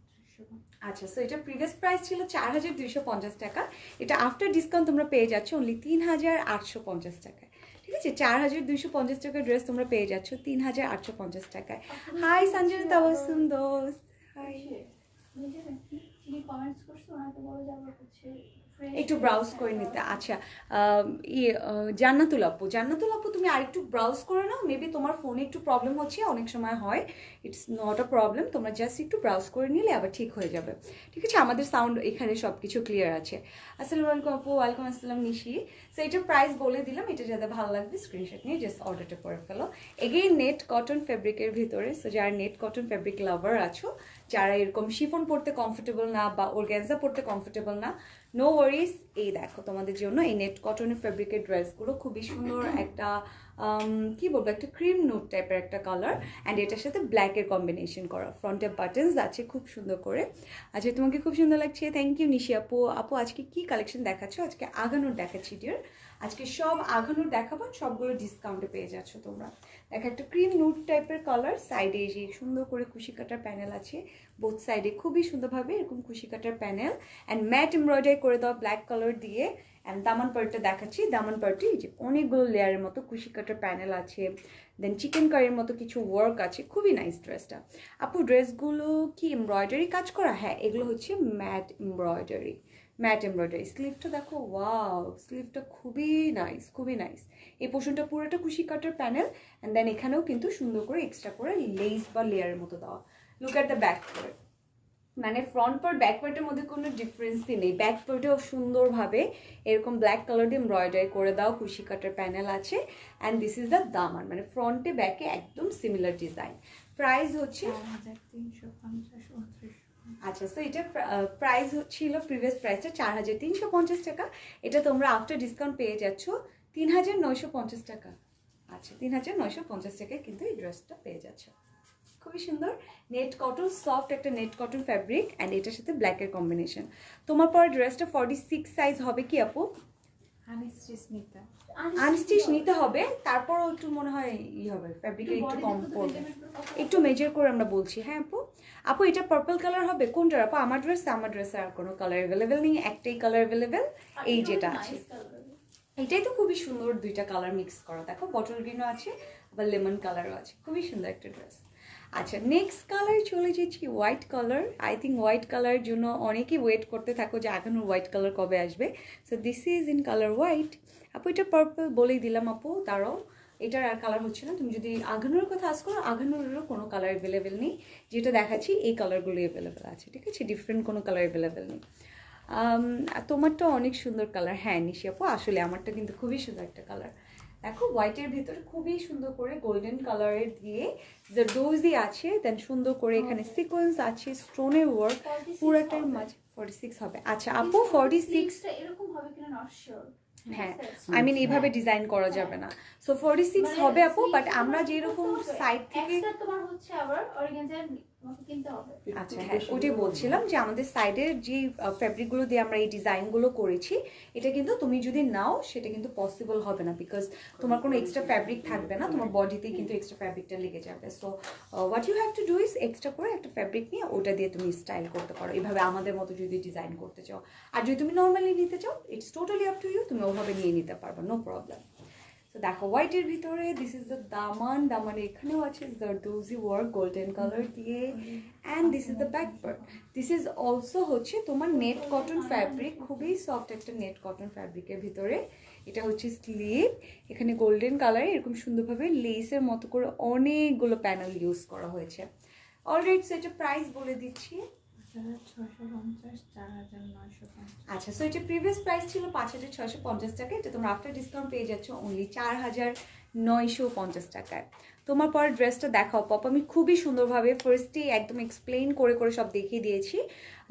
আচ্ছা, সো এটা প্রিভিয়াস প্রাইস ছিল 4,250 টাকা, এটা আফটার ডিসকাউন্ট তোমরা পেয়ে যাচ্ছ অনলি 3,850 টাকায়, ঠিক আছে? 4,250 টাকার ড্রেস তোমরা পেয়ে যাচ্ছ 3,850 টাকায়। হাই সঞ্জনা তাবাসুম দোস্ত, হাই। একটু ব্রাউজ করে নিতে। আচ্ছা, জান্নাতুল আপু তুমি আরেকটু ব্রাউজ করে নাও, মেবি তোমার ফোনে একটু প্রবলেম হচ্ছে, অনেক সময় হয়, ইটস নট আ প্রবলেম, তোমরা জাস্ট একটু ব্রাউজ করে নিলে আবার ঠিক হয়ে যাবে, ঠিক আছে? আমাদের সাউন্ড এখানে সব কিছু ক্লিয়ার আছে। আসসালামু আলাইকুম আপু। ওয়ালাইকুম আসসালাম নিশি। সো এটার প্রাইস বলে দিলাম, এটা যাদের ভালো লাগবে স্ক্রিনশট নিয়ে জাস্ট অর্ডারটা করে ফেলো। এগেইন নেট কটন ফেব্রিকের ভিতরে, সো যারা নেট কটন ফেব্রিক লাভার আছো, যারা এরকম শিফন পরতে কমফোর্টেবল না বা অর্গানজা পরতে কমফোর্টেবল না, নো ওয়ারিস, এই দেখো তোমাদের জন্য এই নেট কটনের ফেব্রিকের ড্রেসগুলো খুবই সুন্দর একটা কি বলবো, একটা ক্রিম নোট টাইপের একটা কালার, অ্যান্ড এটার সাথে ব্ল্যাকের কম্বিনেশন করা, ফ্রন্টে বাটনস আছে খুব সুন্দর করে। আচ্ছা, তোমাকে খুব সুন্দর লাগছে, থ্যাংক ইউ নিশি আপু। আপু আজকে কি কালেকশন দেখাচ্ছ? আজকে আঘানুর দেখাচ্ছি ডিয়ার, আজকে সব আঘানুর দেখাবো, সবগুলো ডিসকাউন্টে পেয়ে যাচ্ছ তোমরা। দেখো একটা ক্রিম নুট টাইপের কালার, সাইডে যে সুন্দর করে কুশি কাটার প্যানেল আছে, বোথ সাইডে খুবই সুন্দরভাবে এরকম কুশি কাটার প্যানেল, অ্যান্ড ম্যাট এমব্রয়ডারি করে দেওয়া ব্ল্যাক কালার দিয়ে। অ্যান্ড দামান পার্টটা দেখাচ্ছি, দামান পার্টে যে অনেকগুলো লেয়ারের মতো কুশি কাটার প্যানেল আছে, দেন চিকেন কারির মতো কিছু ওয়ার্ক আছে, খুবই নাইস ড্রেসটা। আপু ড্রেসগুলো কি এমব্রয়ডারি কাজ করা? হ্যাঁ, এগুলো হচ্ছে ম্যাট এমব্রয়ডারি, ম্যাট এমব্রয়ডারি। স্লিভটা দেখো, ওয়াও, স্লিভটা খুবই নাইস, খুবই নাইস। এই পোর্শনটা পুরোটা কুশি কাটার প্যানেল, অ্যান্ড দেন এখানেও কিন্তু সুন্দর করে এক্সট্রা করে লেস বা লেয়ারের মতো দেওয়া। Look at the back part, মানে ফ্রন্ট পার্ট ব্যাক পার্টের মধ্যে কোনো ডিফারেন্সই নেই। ব্যাক পার্টেও সুন্দরভাবে এরকম ব্ল্যাক কালার দিয়ে এমব্রয়ডারি করে দাও, কুশি কাটার প্যানেল আছে। অ্যান্ড দিস ইজ দ্য দামান, মানে ফ্রন্টে ব্যাকে একদম সিমিলার ডিজাইন। প্রাইস হচ্ছে 4350। আচ্ছা, সো এটা প্রাইস ছিল প্রিভিয়াস প্রাইসটা 4350 টাকা। এটা তোমরা আফটার ডিসকাউন্ট পেয়ে যাচ্ছ 3950 টাকা। আচ্ছা, 3950 টাকায় কিন্তু এই ড্রেসটা পেয়ে যাচ্ছ। খুবই সুন্দর, নেট কটন, সফট একটা নেট কটন ফ্যাব্রিক, অ্যান্ড এটার সাথে ব্ল্যাকের কম্বিনেশন। তোমার পরে ড্রেসটা 46 সাইজ হবে কি আপু? আনস্টিচ নিতে হবে, তারপরও একটু মনে হয় হবে, ফ্যাব্রিকের একটু কম পড়বে, একটু মেজার করে আমরা বলছি। হ্যাঁ আপু, আপু এটা পার্পল কালার হবে কোনটার আপু? আমার ড্রেসে আর কোনো কালার অ্যাভেলেবেল নেই, একটাই কালার অ্যাভেলেবেল, এই যেটা আছে। এটাই তো খুবই সুন্দর, দুইটা কালার মিক্স করা, দেখো বটল গ্রিনও আছে আবার লেমন কালারও আছে, খুবই সুন্দর একটা ড্রেস। আচ্ছা, নেক্সট কালার চলে যাচ্ছি white colour. I think white কালারের জন্য অনেকেই ওয়েট করতে থাকো যে আগানোর হোয়াইট কালার কবে আসবে। So this is in colour white. আপু এটা পার্পল বলেই দিলাম আপু, তারাও এটার আর কালার হচ্ছে না। তুমি যদি আগানোর কথা আস করো, আগানোরও কোনো কালার অ্যাভেলেবেল নেই, যেটা দেখাচ্ছি এই কালারগুলো অ্যাভেলেবেল আছে, ঠিক আছে, ডিফারেন্ট কোনো কালার অ্যাভেলেবেল নেই। তোমারটা অনেক সুন্দর কালার। হ্যাঁ নিশি আপু, আসলে আমারটা কিন্তু খুবই সুন্দর একটা কালার। দেখো হোয়াইটের ভিতরে খুবই সুন্দর করে গোল্ডেন কালারের দিয়ে জারদোজি আছে, দেন সুন্দর করে এখানে সিকোয়েন্স আছে, স্টোনের ওয়ার্ক পুরোটার মাঝে। 46 হবে। আচ্ছা আপু 46 এরকম হবে কিনা নট শিওর। হ্যাঁ, আই মিন এইভাবে ডিজাইন করা যাবে না। সো 46 হবে আপু, বাট আমরা যেরকম সাইড থেকে তোমার হচ্ছে আবার অর্গানজার কিনতে হবে। আচ্ছা হ্যাঁ, ওটাই বলছিলাম যে আমাদের সাইডের যে ফ্যাব্রিকগুলো দিয়ে আমরা এই ডিজাইনগুলো করেছি, এটা কিন্তু তুমি যদি নাও সেটা কিন্তু পসিবল হবে না, বিকজ তোমার কোনো এক্সট্রা ফ্যাব্রিক থাকবে না, তোমার বডিতেই কিন্তু এক্সট্রা ফ্যাব্রিকটা লেগে যাবে। So what you have to do is extra করে একটা ফ্যাব্রিক নিয়ে ওটা দিয়ে তুমি স্টাইল করতে পারো, এইভাবে আমাদের মতো যদি ডিজাইন করতে চাও। আর যদি তুমি নর্মালি নিতে চাও, it's totally up to you, তুমি ওভাবে নিয়ে নিতে পারবে, নো প্রবলেম। তো দেখো হোয়াইটের ভিতরে দিস ইজ দ্য দামান, দামানের এখানেও আছে জারদোজি ওয়ার্ক গোল্ডেন কালার দিয়ে, and this is the back part. This is also হচ্ছে তোমার নেট কটন ফ্যাব্রিক, খুবই সফট একটা নেট কটন ফ্যাব্রিকের ভিতরে। এটা হচ্ছে স্লিভ, এখানে গোল্ডেন কালারে এরকম সুন্দরভাবে লেসের মতো করে অনেকগুলো প্যানেল ইউজ করা হয়েছে। অলরাইট, সো এটা প্রাইস বলে দিচ্ছি। আচ্ছা, সো এটা প্রিভিয়াস প্রাইস ছিল 5650 টাকা, এটা তোমরা আফটার ডিসকাউন্ট পেয়ে যাচ্ছ অনলি 4950 টাকায়। তোমার পরে ড্রেসটা দেখাও পপ, আমি খুবই সুন্দরভাবে ফার্স্টেই একদম এক্সপ্লেইন করে করে সব দেখিয়ে দিয়েছি।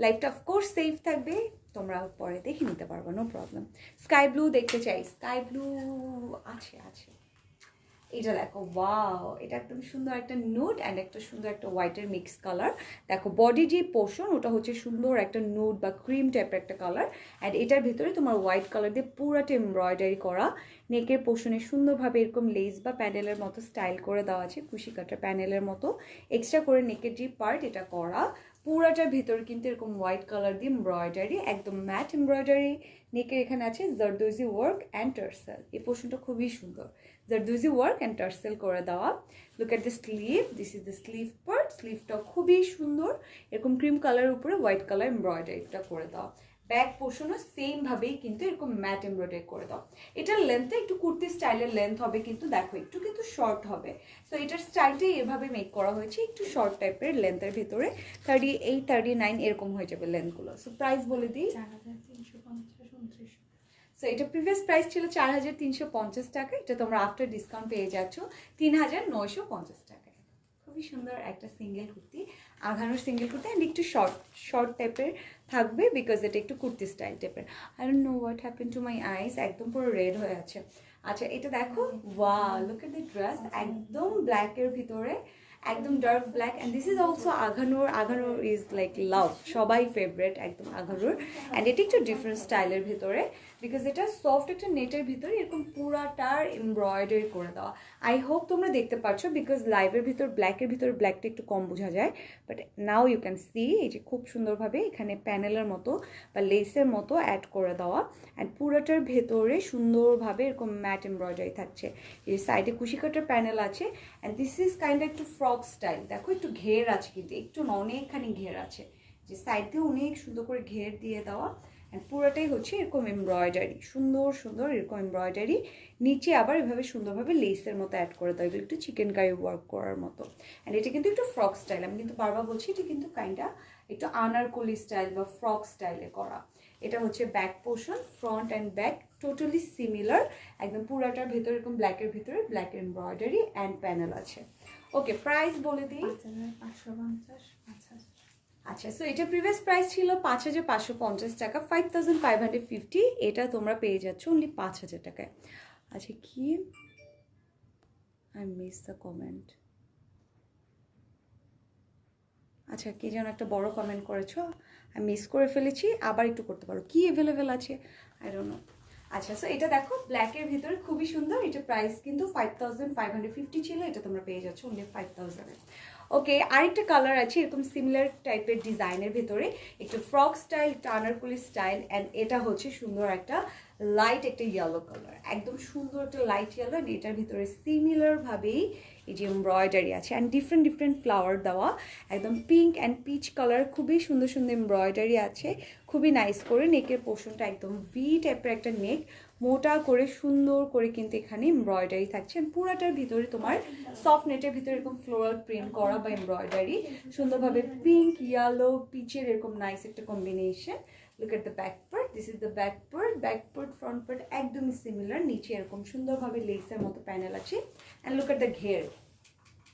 লাইফটা অফকোর্স সেফ থাকবে, তোমরা পরে দেখে নিতে পারবে, নো প্রবলেম। স্কাই ব্লু দেখতে চাই, স্কাই ব্লু আছে আছে। এটা দেখো, ওয়াও, এটা একদম সুন্দর একটা নুড অ্যান্ড একটা সুন্দর একটা হোয়াইটের মিক্স কালার। দেখো বডি যে পোর্শন ওটা হচ্ছে সুন্দর একটা নুড বা ক্রিম টাইপের একটা কালার, অ্যান্ড এটার ভিতরে তোমার হোয়াইট কালার দিয়ে পুরাটা এমব্রয়ডারি করা, নেকের পোর্শনে সুন্দরভাবে এরকম লেস বা প্যানেলের মতো স্টাইল করে দেওয়া আছে, কুশি কাটা প্যানেলের মতো এক্সট্রা করে নেকের যে পার্ট এটা করা, পুরাটার ভিতরে কিন্তু এরকম হোয়াইট কালার দিয়ে এমব্রয়ডারি, একদম ম্যাট এমব্রয়ডারি। নেকের এখানে আছে জারদোজি ওয়ার্ক অ্যান্ড টার্সেল, এই পোর্শনটা খুবই সুন্দর, জারদোজি ওয়ার্ক অ্যান্ড টার্সেল করে দেওয়া। Look at the sleeve, this is the sleeve part. স্লিভটা খুবই সুন্দর, এরকম ক্রিম কালারের উপরে হোয়াইট কালার এমব্রয়ডারিটা করে দেওয়া। ব্যাক পোর্শনও সেম ভাবেই কিন্তু এরকম ম্যাট এমব্রয়ডারি করে দাও। এটার লেন্থটা একটু কুর্তি স্টাইলের লেন্থ হবে, কিন্তু দেখো একটু কিন্তু শর্ট হবে। সো এটার স্টাইলটাই এভাবে মেক করা হয়েছে, একটু শর্ট টাইপের লেন্থের ভিতরে 38, 39 এরকম হয়ে যাবে লেন্থগুলো। সো প্রাইস বলে দিই, 4350। সো এটা প্রিভিয়াস প্রাইস ছিল 4350 টাকা, এটা তোমরা আফটার ডিসকাউন্ট পেয়ে যাচ্ছ 3950 টাকায়। খুবই সুন্দর একটা single kurti, Aghanoor single kurti, and একটু শর্ট টাইপের থাকবে, বিকজ এটা একটু কুর্তি স্টাইল টাইপের। I don't know what happen to my eyes, একদম পুরো রেড হয়ে আছে। আচ্ছা এটা দেখো, wow, look at the dress, একদম ব্ল্যাকের ভিতরে, একদম dark black, and this is also Aghanoor. Aghanoor is like love, সবাই ফেভারেট একদম আঘানোর, অ্যান্ড এটা একটু ডিফারেন্ট স্টাইলের ভিতরে, বিকজ এটা সফট একটা নেটের ভিতরে এরকম পুরাটার এমব্রয়ডারি করে দেওয়া। আই হোপ তোমরা দেখতে পাচ্ছ, বিকজ লাইভের ভিতর ব্ল্যাকের ভিতর ব্ল্যাকটা একটু কম বোঝা যায়, but now you can see, এই যে খুব সুন্দরভাবে এখানে প্যানেলের মতো বা লেসের মতো অ্যাড করে দেওয়া, অ্যান্ড পুরাটার ভেতরে সুন্দরভাবে এরকম ম্যাট এমব্রয়ডারি থাকছে। এই সাইডে কুশি কাটার প্যানেল আছে, অ্যান্ড দিস ইজ কাইন্ড একটু ফ্রক স্টাইল। দেখো একটু ঘের আছে, কিন্তু একটু অনেকখানি ঘের আছে, যে সাইড দিয়ে অনেক সুন্দর করে ঘের দিয়ে দেওয়া, অ্যান্ড পুরোটাই হচ্ছে এরকম এমব্রয়ডারি, সুন্দর সুন্দর এরকম এমব্রয়ডারি, নিচে আবার এভাবে সুন্দরভাবে লেসের মতো অ্যাড করে দেওয়া, এগুলো একটু চিকেন কারি ওয়ার্ক করার মতো। অ্যান্ড এটা কিন্তু একটু ফ্রক স্টাইল, আমি কিন্তু বারবার বলছি এটা কিন্তু কাইন্ডা একটু আনারকলি স্টাইল বা ফ্রক স্টাইলে করা। এটা হচ্ছে back portion, front and back totally similar, একদম পুরাটার ভেতরে এরকম ব্ল্যাকের ভিতরে ব্ল্যাক এমব্রয়ডারি অ্যান্ড প্যানেল আছে। ওকে, প্রাইস বলে দিই 5550 5000। আচ্ছা, সো এটা প্রিভিয়াস প্রাইস ছিল 5550 টাকা, 5550। এটা তোমরা পেয়ে যাচ্ছ অনলি 5000 টাকায়। আচ্ছা, কি আই মিস দ্য কমেন্ট। আচ্ছা, কি যেন একটা বড় কমেন্ট করেছো, আমি মিস করে ফেলেছি, আবার একটু করতে পারো। কি অ্যাভেলেবেল আছে আই ডোন্ট নো। আচ্ছা, সো এটা দেখো ব্ল্যাকের ভিতরে খুবই সুন্দর, এটা প্রাইস কিন্তু 5550 ছিল, এটা তোমরা পেয়ে যাচ্ছ অনলি 5000-এ। ওকে, আরেকটা কালার আছে এরকম সিমিলার টাইপের ডিজাইনের ভেতরে, একটু ফ্রক স্টাইল, টানারকুলি স্টাইল, অ্যান্ড এটা হচ্ছে সুন্দর একটা লাইট একটা ইয়েলো কালার, একদম সুন্দর একটা লাইট ইয়েলো, অ্যান্ড এটার ভিতরে সিমিলারভাবেই এই যে এমব্রয়ডারি আছে অ্যান্ড ডিফারেন্ট ডিফারেন্ট ফ্লাওয়ার দেওয়া, একদম পিঙ্ক অ্যান্ড পিচ কালার, খুবই সুন্দর সুন্দর এমব্রয়ডারি আছে, খুবই নাইস করে। নেকের পোর্শনটা একদম ভি টাইপের একটা নেক, মোটা করে সুন্দর করে কিন্তু এখানে এমব্রয়ডারি থাকছে। পুরাটার ভিতরে তোমার সফট নেটের ভিতরে এরকম ফ্লোরাল প্রিন্ট করা বা এমব্রয়ডারি, সুন্দরভাবে পিঙ্ক ইয়েলো পিচের এরকম নাইস একটা combination. Look at the back part. This is the back part. Back part, front part একদমই সিমিলার, নিচে এরকম সুন্দরভাবে লেসের মতো প্যানেল আছে। অ্যান্ড লুক এট দ্য ঘের,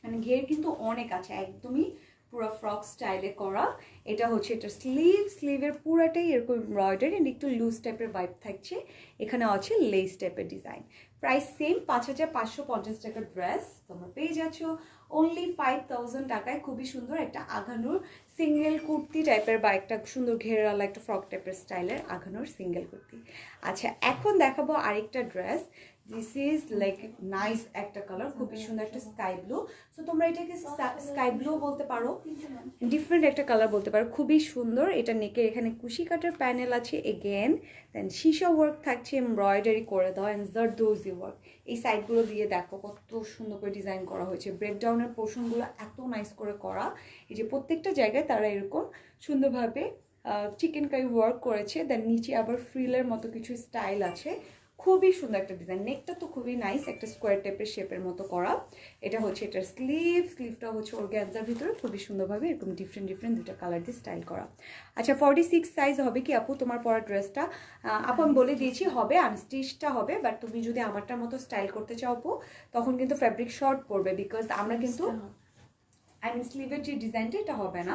মানে ঘের কিন্তু অনেক আছে, একদমই পুরো ফ্রক স্টাইলে করা। এটা হচ্ছে এটা স্লিভের পুরাটাই এরকম এমব্রয়ডারি অ্যান্ড একটু লুজ টাইপের ভাইব থাকছে, এখানে আছে লেস টাইপের ডিজাইন। প্রাইস সেম 5550 টাকার ড্রেস তোমরা পেয়ে যাচ্ছ অনলি 5000 টাকায়। খুবই সুন্দর একটা আঘানুর সিঙ্গেল কুর্তি টাইপের বা একটা সুন্দর ঘেরালা একটা ফ্রক টাইপের স্টাইলের আঘানুর সিঙ্গেল কুর্তি। আচ্ছা, এখন দেখাবো আরেকটা dress. This is like nice একটা কালার, খুবই সুন্দর একটা স্কাই ব্লু। সো তোমরা এটাকে স্কাই ব্লু বলতে পারো, ডিফারেন্ট একটা কালার বলতে পারো, খুবই সুন্দর। এটা নেকের এখানে কুশি কাটার প্যানেল আছে এগেন, দেন সীসা ওয়ার্ক থাকছে, এমব্রয়ডারি করে দাও অ্যান্ড জারদোজি ওয়ার্ক। এই সাইডগুলো দিয়ে দেখো কত সুন্দর করে ডিজাইন করা হয়েছে, ব্রেকডাউনের পোর্শনগুলো এত নাইস করে করা। এই যে প্রত্যেকটা জায়গায় তারা এরকম সুন্দরভাবে চিকেন কারি ওয়ার্ক করেছে, দেন নিচে আবার ফ্রিলের মতো কিছু স্টাইল আছে, খুবই সুন্দর একটা ডিজাইন। নেকটা তো খুবই নাইস, একটা স্কোয়ার টাইপের শেপের মতো করা। এটা হচ্ছে এটার স্লিভটা হচ্ছে অর্গানজার ভিতরে খুবই সুন্দরভাবে এরকম ডিফারেন্ট ডিফারেন্ট দুটো কালার দিয়ে স্টাইল করা। আচ্ছা, 46 সাইজ হবে কি আপু তোমার পরা ড্রেসটা? আপু আমি বলে দিয়েছি হবে, আনস্টিচটা হবে, বাট তুমি যদি আমারটার মতো স্টাইল করতে চাও আপু তখন কিন্তু ফ্যাব্রিক শর্ট পড়বে, বিকজ আমরা কিন্তু অ্যান্ড স্লিভের যে ডিজাইনটা এটা হবে না,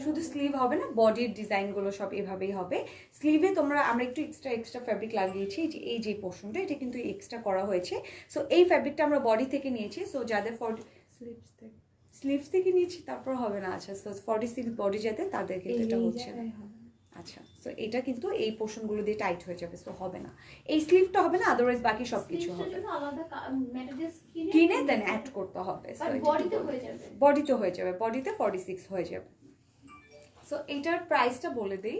শুধু স্লিভ হবে না, বডির ডিজাইনগুলো সব এভাবেই হবে। স্লিভে আমরা একটু এক্সট্রা ফ্যাব্রিক লাগিয়েছি, যে এই যে পোর্শনটা এটা কিন্তু এক্সট্রা করা হয়েছে। সো এই ফ্যাব্রিকটা আমরা বডি থেকে নিয়েছি, সো যাদের স্লিভস থেকে নিয়েছি তারপর হবে না। আচ্ছা, সো 46 বডি যাতে তাদের কিন্তু এটা হচ্ছে না। আচ্ছা, সো এটা কিন্তু এই পোর্শনগুলো দিয়ে টাইট হয়ে যাবে, সো হবে না, এই স্লিভটা হবে না, আদারওয়াইজ বাকি সব কিছু হবে। কিনে দেন অ্যাড করতে হবে, বডিতে হয়ে যাবে, বডিতে 46 হয়ে যাবে। সো এটার প্রাইসটা বলে দেই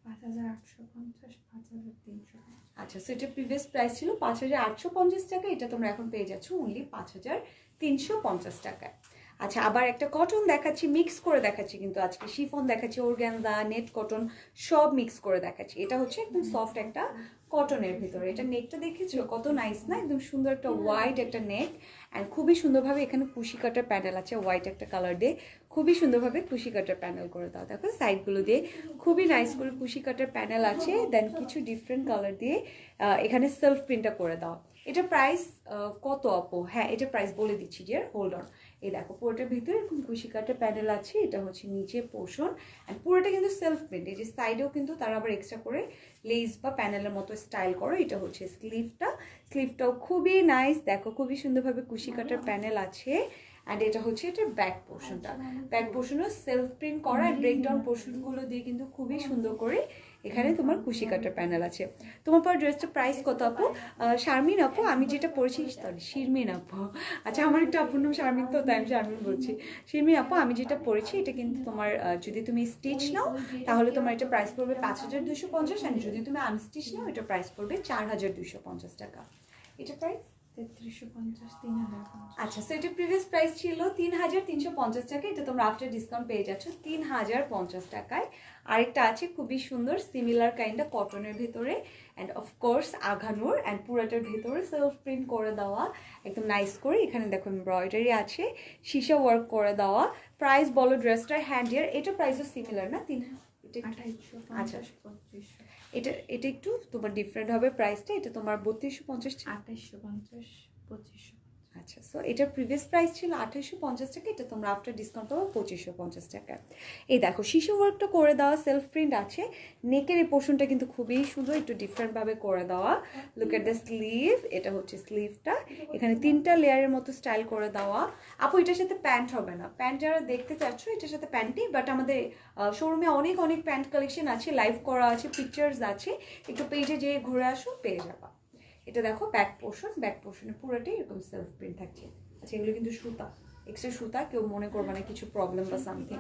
5850 5300। আচ্ছা, সো এটা প্রিভিয়াস প্রাইস ছিল 5850 টাকা, এটা তোমরা এখন পেয়ে যাচ্ছ অনলি 5350 টাকায়। আচ্ছা, আবার একটা কটন দেখাচ্ছি, মিক্স করে দেখাচ্ছি, কিন্তু আজকে শিফন দেখাচ্ছি, অর্গানজা, নেট কটন সব মিক্স করে দেখাচ্ছি। এটা হচ্ছে একদম সফট একটা কটনের ভিতরে, এটা নেকটা দেখেছো কত নাইস না, একদম সুন্দর একটা হোয়াইট একটা নেক, অ্যান্ড খুবই সুন্দরভাবে এখানে কুশি কাটার প্যানেল আছে, হোয়াইট একটা কালার দিয়ে খুবই সুন্দরভাবে কুশি কাটার প্যানেল করে দাও। দেখো সাইডগুলো দিয়ে খুবই নাইস করে কুশি কাটার প্যানেল আছে, দেন কিছু ডিফারেন্ট কালার দিয়ে এখানে সেলফ প্রিন্টটা করে দাও। এটা প্রাইস কত আপু? হ্যাঁ, এটা প্রাইস বলে দিচ্ছি, ডিয়ার হোল্ড অন। এই দেখো পুরোটার ভিতরে এরকম কুশি কাটার প্যানেল আছে, এটা হচ্ছে নিচে পোর্শন, অ্যান্ড পুরোটা কিন্তু সেলফ প্রিন্ট। এই যে সাইডেও কিন্তু তারা আবার এক্সট্রা করে লেস বা প্যানেলের মতো স্টাইল করো। এটা হচ্ছে স্লিভটাও খুবই নাইস, দেখো খুবই সুন্দরভাবে কুশি কাটার প্যানেল আছে। অ্যান্ড এটা হচ্ছে এটার ব্যাক পোর্শনটা, ব্যাক পোর্শনও সেলফ প্রিন্ট করা, আর ব্রেকডাউন পোর্শনগুলো দিয়ে কিন্তু খুবই সুন্দর করে এখানে তোমার কুশি কাটার প্যানেল আছে। তোমার পর ড্রেসটার প্রাইস কত আপু? শারমিন আপু, আমি যেটা পরেছি, সরি শিরমিন আপু, আচ্ছা আমার একটা আপুর নাম শারমিন, তো তাই আমি শারমিন বলছি। শিরমিন আপু, আমি যেটা পরেছি এটা কিন্তু তোমার যদি তুমি স্টিচ নাও তাহলে তোমার এটা প্রাইস পড়বে 5250, অ্যান্ড যদি তুমি আনস্টিচ নাও এটা প্রাইস পড়বে 4250 টাকা। এটা প্রাইস 3350 3050। আচ্ছা, সো এটা প্রিভিয়াস প্রাইস ছিল 3350 টাকা, এটা তোমরা আফটার ডিসকাউন্ট পেয়ে যাচ্ছ 3050 টাকায়। আরেকটা আছে খুবই সুন্দর সিমিলার কাইন্ডটা কটনের ভিতরে অ্যান্ড অফকোর্স আঘানুর অ্যান্ড পুরাটার ভিতরে সেলফ প্রিন্ট করে দেওয়া একদম নাইস করে। এখানে দেখো এমব্রয়ডারি আছে, সীসা ওয়ার্ক করে দেওয়া। প্রাইস বলো ড্রেসটার, হ্যান্ড ইয়ার, এটা প্রাইসও সিমিলার না? 2850 আচ্ছা, 2500। এটা একটু তোমার ডিফারেন্ট হবে প্রাইসটা, এটা তোমার 3250 2850 2500। আচ্ছা, সো এটার প্রিভিয়াস প্রাইস ছিল 2850 টাকা, এটা তোমরা আফটার ডিসকাউন্ট পাবো 2550 টাকা। এই দেখো শিশু ওয়ার্কটা করে দেওয়া, সেলফ প্রিন্ট আছে। নেকের এই পোর্শনটা কিন্তু খুবই সুন্দর, একটু ডিফারেন্টভাবে করে দেওয়া। লুক এট দ্য স্লিভ, এটা হচ্ছে স্লিভটা, এখানে 3টা লেয়ারের মতো স্টাইল করে দেওয়া। আপু এটার সাথে প্যান্ট হবে না, প্যান্ট যারা দেখতে চাচ্ছ এটার সাথে প্যান্ট নেই, বাট আমাদের শোরুমে অনেক অনেক প্যান্ট কালেকশন আছে, লাইভ করা আছে, পিকচার্স আছে, একটু পেজে যেয়ে ঘুরে আসো পেয়ে যাবা। এটা দেখো ব্যাক পোর্শনে পুরোটাই এরকম সেলফ প্রিন্ট থাকছে। আচ্ছা, এগুলো কিন্তু সুতা, এক্সট্রা সুতা, কেউ মনে করবে না কিছু প্রবলেম বা সামথিং।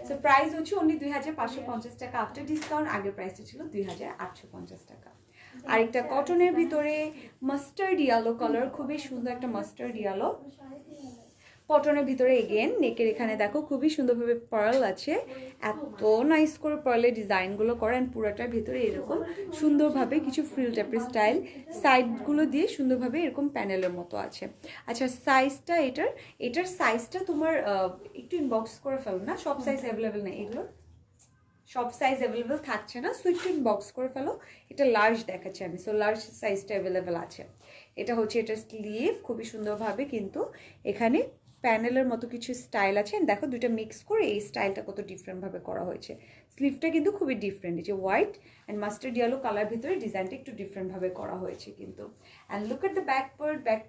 সো প্রাইস হচ্ছে অনলি 2550 টাকা আফটার ডিসকাউন্ট, আগের প্রাইসটা ছিল 2850 টাকা। আরেকটা কটনের ভিতরে মাস্টার্ড ইয়েলো কালার, খুবই সুন্দর একটা মাস্টার্ড ইয়েলো কটনের ভিতরে। এগেন নেকের এখানে দেখো খুবই সুন্দরভাবে পার্ল আছে, এত নাইস করে পার্লের ডিজাইনগুলো করা, অ্যান্ড পুরাটার ভিতরে এরকম সুন্দরভাবে কিছু ফ্রিল টাইপের স্টাইল, সাইডগুলো দিয়ে সুন্দরভাবে এরকম প্যানেলের মতো আছে। আচ্ছা, সাইজটা এটার সাইজটা তোমার একটু ইনবক্স করে ফেলো না, সব সাইজ অ্যাভেলেবেল নেই, এগুলোর সব সাইজ অ্যাভেলেবেল থাকছে না, সো একটু ইনবক্স করে ফেলো। এটা লার্জ দেখাচ্ছে আমি, সো লার্জ সাইজটা অ্যাভেলেবেল আছে। এটা হচ্ছে এটার স্লিভ, খুবই সুন্দরভাবে কিন্তু এখানে প্যানেলের মতো কিছু স্টাইল আছে। দেখো দুইটা মিক্স করে এই স্টাইলটা কত ডিফারেন্টভাবে করা হয়েছে। স্লিভটা কিন্তু খুবই ডিফারেন্ট, এই যে white and mustard yellow colour ভিতরে ডিজাইনটা একটু ডিফারেন্টভাবে করা হয়েছে কিন্তু। And look at the back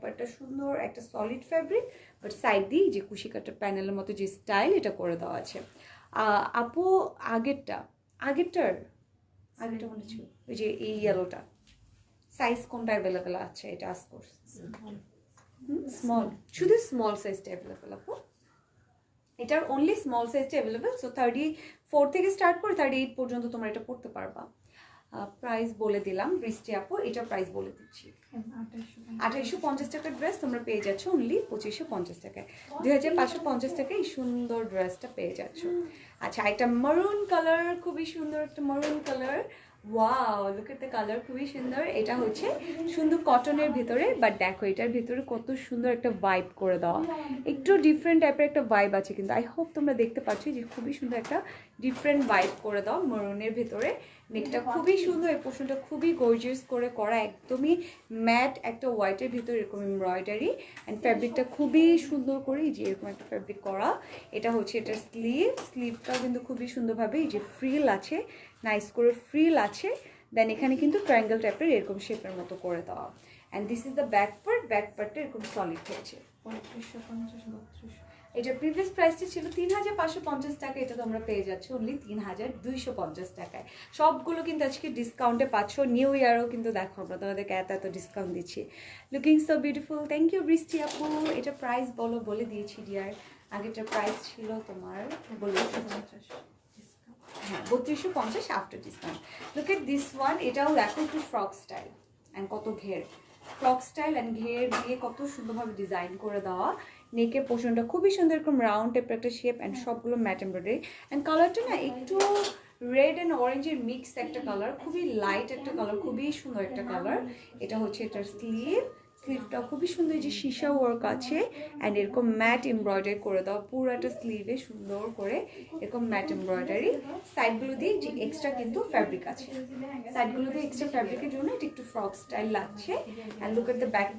পার্টটা সুন্দর একটা সলিড ফ্যাব্রিক, বাট সাইড দিয়ে যে কুশি কাটার প্যানেলের মতো যে স্টাইল এটা করে দেওয়া আছে। আপু আগেরটার মনে ছিল ওই যে এই ইয়েলোটা, সাইজ কোনটা অ্যাভেলেবেল আছে? এটা আসকোর্স স্মল, শুধু স্মল সাইজটা অ্যাভেলেবেল আপু, এটার অনলি স্মল সাইজটা অ্যাভেলেবেল। সো 34 থেকে স্টার্ট করে 38 পর্যন্ত তোমরা এটা পড়তে পারবা। প্রাইস বলে দিলাম বৃষ্টি আপু, এটার প্রাইস বলে দিচ্ছি 2850 টাকার ড্রেস তোমরা পেয়ে যাচ্ছ অনলি 2550 টাকায়। 2550 টাকায় এই সুন্দর ড্রেসটা পেয়ে যাচ্ছ। আচ্ছা, একটা মারুন কালার, খুবই সুন্দর একটা মারুন colour, wow look at the colour, খুবই সুন্দর। এটা হচ্ছে সুন্দর কটনের ভিতরে, বাট দেখো এটার ভিতরে কত সুন্দর একটা ভাইব করে দেওয়া, একটু ডিফারেন্ট টাইপের একটা ভাইব আছে কিন্তু। আই হোপ তোমরা দেখতে পাচ্ছ যে খুবই সুন্দর একটা ডিফারেন্ট ভাইব করে দাও মরুনের ভিতরে। নেকটা খুবই সুন্দর, এই পোর্শনটা খুবই গর্জিয়াস করে করা, একদমই ম্যাট একটা হোয়াইটের ভিতরে এরকম এমব্রয়ডারি, অ্যান্ড ফ্যাব্রিকটা খুবই সুন্দর করে এই যে এরকম একটা ফ্যাব্রিক করা। এটা হচ্ছে এটার স্লিভটাও কিন্তু খুবই সুন্দরভাবে এই যে ফ্রিল আছে, নাইস করে ফ্রিল আছে। দেন এখানে কিন্তু ট্রায়াঙ্গেল টাইপের এরকম শেপের মতো করে দেওয়া। And this is the back পার্টটা এরকম সলিড হয়েছে। 3550 এটার প্রিভিয়াস প্রাইসটি ছিল 3550 টাকা, এটা তোমরা পেয়ে যাচ্ছ অনলি 3250 টাকায়। সবগুলো কিন্তু আজকে ডিসকাউন্টে পাচ্ছ, নিউ ইয়ারও কিন্তু দেখো আমরা তোমাদেরকে এত ডিসকাউন্ট দিচ্ছি। Looking so beautiful, thank you Brishti আপু। এটা প্রাইস বলে দিয়েছি ডিয়ার, আগেটার প্রাইস ছিল তোমার বলে 3250 after discount. Look at this one, এটাও দেখো একটু ফ্রক স্টাইল অ্যান্ড কত ঘের, ফ্রক স্টাইল অ্যান্ড ঘের দিয়ে কত সুন্দরভাবে ডিজাইন করে দেওয়া। নেকের পোর্শনটা খুবই সুন্দর, এরকম রাউন্ড টাইপের একটা শেপ, অ্যান্ড সবগুলো ম্যাট এমব্রয়ডারি। অ্যান্ড কালারটা না একটু রেড অ্যান্ড অরেঞ্জের মিক্স একটা কালার, খুবই লাইট একটা কালার, খুবই সুন্দর একটা কালার। এটা হচ্ছে এটার স্লিভটা খুবই সুন্দর, যে সীসা ওয়ার্ক আছে অ্যান্ড এরকম ম্যাট এমব্রয়ডারি করে দাও পুরোটা স্লিভে সুন্দর করে এরকম ম্যাট এমব্রয়ডারি। সাইডগুলো দিয়ে যে এক্সট্রা কিন্তু ফ্যাব্রিক আছে, সাইডগুলো দিয়ে এক্সট্রা ফ্যাব্রিকের জন্য এটা একটু ফ্রক স্টাইল লাগছে। And look at the back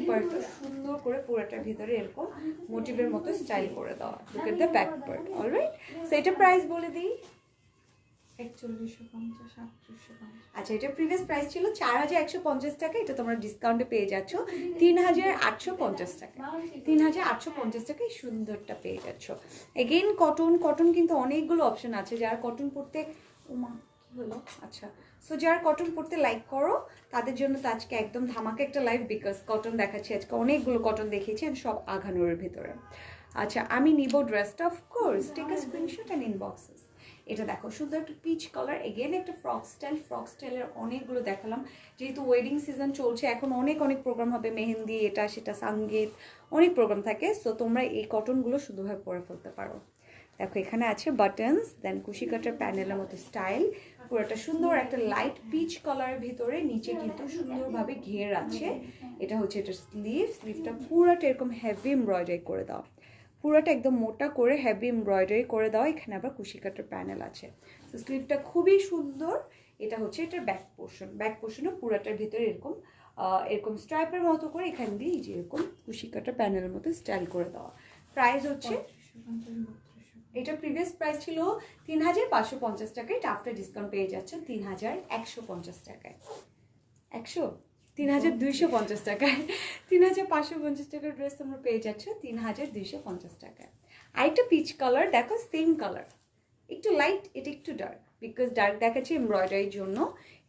পার্টটা সুন্দর করে পুরোটার ভিতরে এরকম মোটিভের মতো স্টাইল করে দেওয়া। Look at the back part, alright. So এটা প্রাইস বলে দিই 4150 3850। আচ্ছা, এটা প্রিভিয়াস প্রাইস ছিল 4150 টাকা, এটা তোমরা ডিসকাউন্টে পেয়ে যাচ্ছ 3850 টাকা। 3850 টাকায় সুন্দরটা পেয়ে যাচ্ছ। এগেইন কটন কিন্তু অনেকগুলো অপশন আছে, যারা কটন পড়তে কি হলো, আচ্ছা, সো যারা কটন পড়তে লাইক করো তাদের জন্য তো আজকে একদম ধামাকা একটা লাইভ, বিকজ কটন দেখাচ্ছি আজকে, অনেকগুলো কটন দেখিয়েছি সব আঘানুরের ভিতরে। আচ্ছা, আমি নিব ড্রেসটা, of course take a screenshot and inbox us. এটা দেখো সুন্দর একটা পিচ কালার, এগেন একটা ফ্রক স্টাইলের অনেকগুলো দেখালাম। যেহেতু ওয়েডিং সিজন চলছে, এখন অনেক প্রোগ্রাম হবে, মেহেন্দি, এটা সেটা, সঙ্গীত, অনেক প্রোগ্রাম থাকে। সো তোমরা এই কটনগুলো শুধুভাবে পরে ফেলতে পারো। দেখো এখানে আছে বাটনস, দেন কুশি কাটার প্যানেলের মতো স্টাইল, পুরোটা সুন্দর একটা লাইট পিচ কালারের ভিতরে, নিচে কিন্তু সুন্দরভাবে ঘের আছে। এটা হচ্ছে এটা স্লিভটা পুরোটা এরকম হেভি এমব্রয়ডারি করে দাও, পুরোটা একদম মোটা করে হেভি এমব্রয়ডারি করে দাও। এখানে আবার কুশি কাটার প্যানেল আছে। তো স্লিভটা খুবই সুন্দর। এটা হচ্ছে এটার ব্যাক পোর্শনও পুরোটার ভিতরে এরকম স্ট্রাইপের মতো করে এখান দিয়ে এই যে এরকম কুশি কাটার প্যানেলের মতো স্টাইল করে দেওয়া। প্রাইস হচ্ছে, এটা প্রিভিয়াস প্রাইস ছিল 3550 টাকায়, এটা আফটার ডিসকাউন্ট পেয়ে যাচ্ছে 3150 টাকায়। 3250 টাকায়, 3550 টাকার ড্রেস তোমরা পেয়ে যাচ্ছ 3250 টাকায়। আরেকটা পিচ কালার দেখো, সেম কালার, একটু লাইট, এটা একটু ডার্ক, বিকজ ডার্ক দেখাচ্ছে এমব্রয়ডারির জন্য।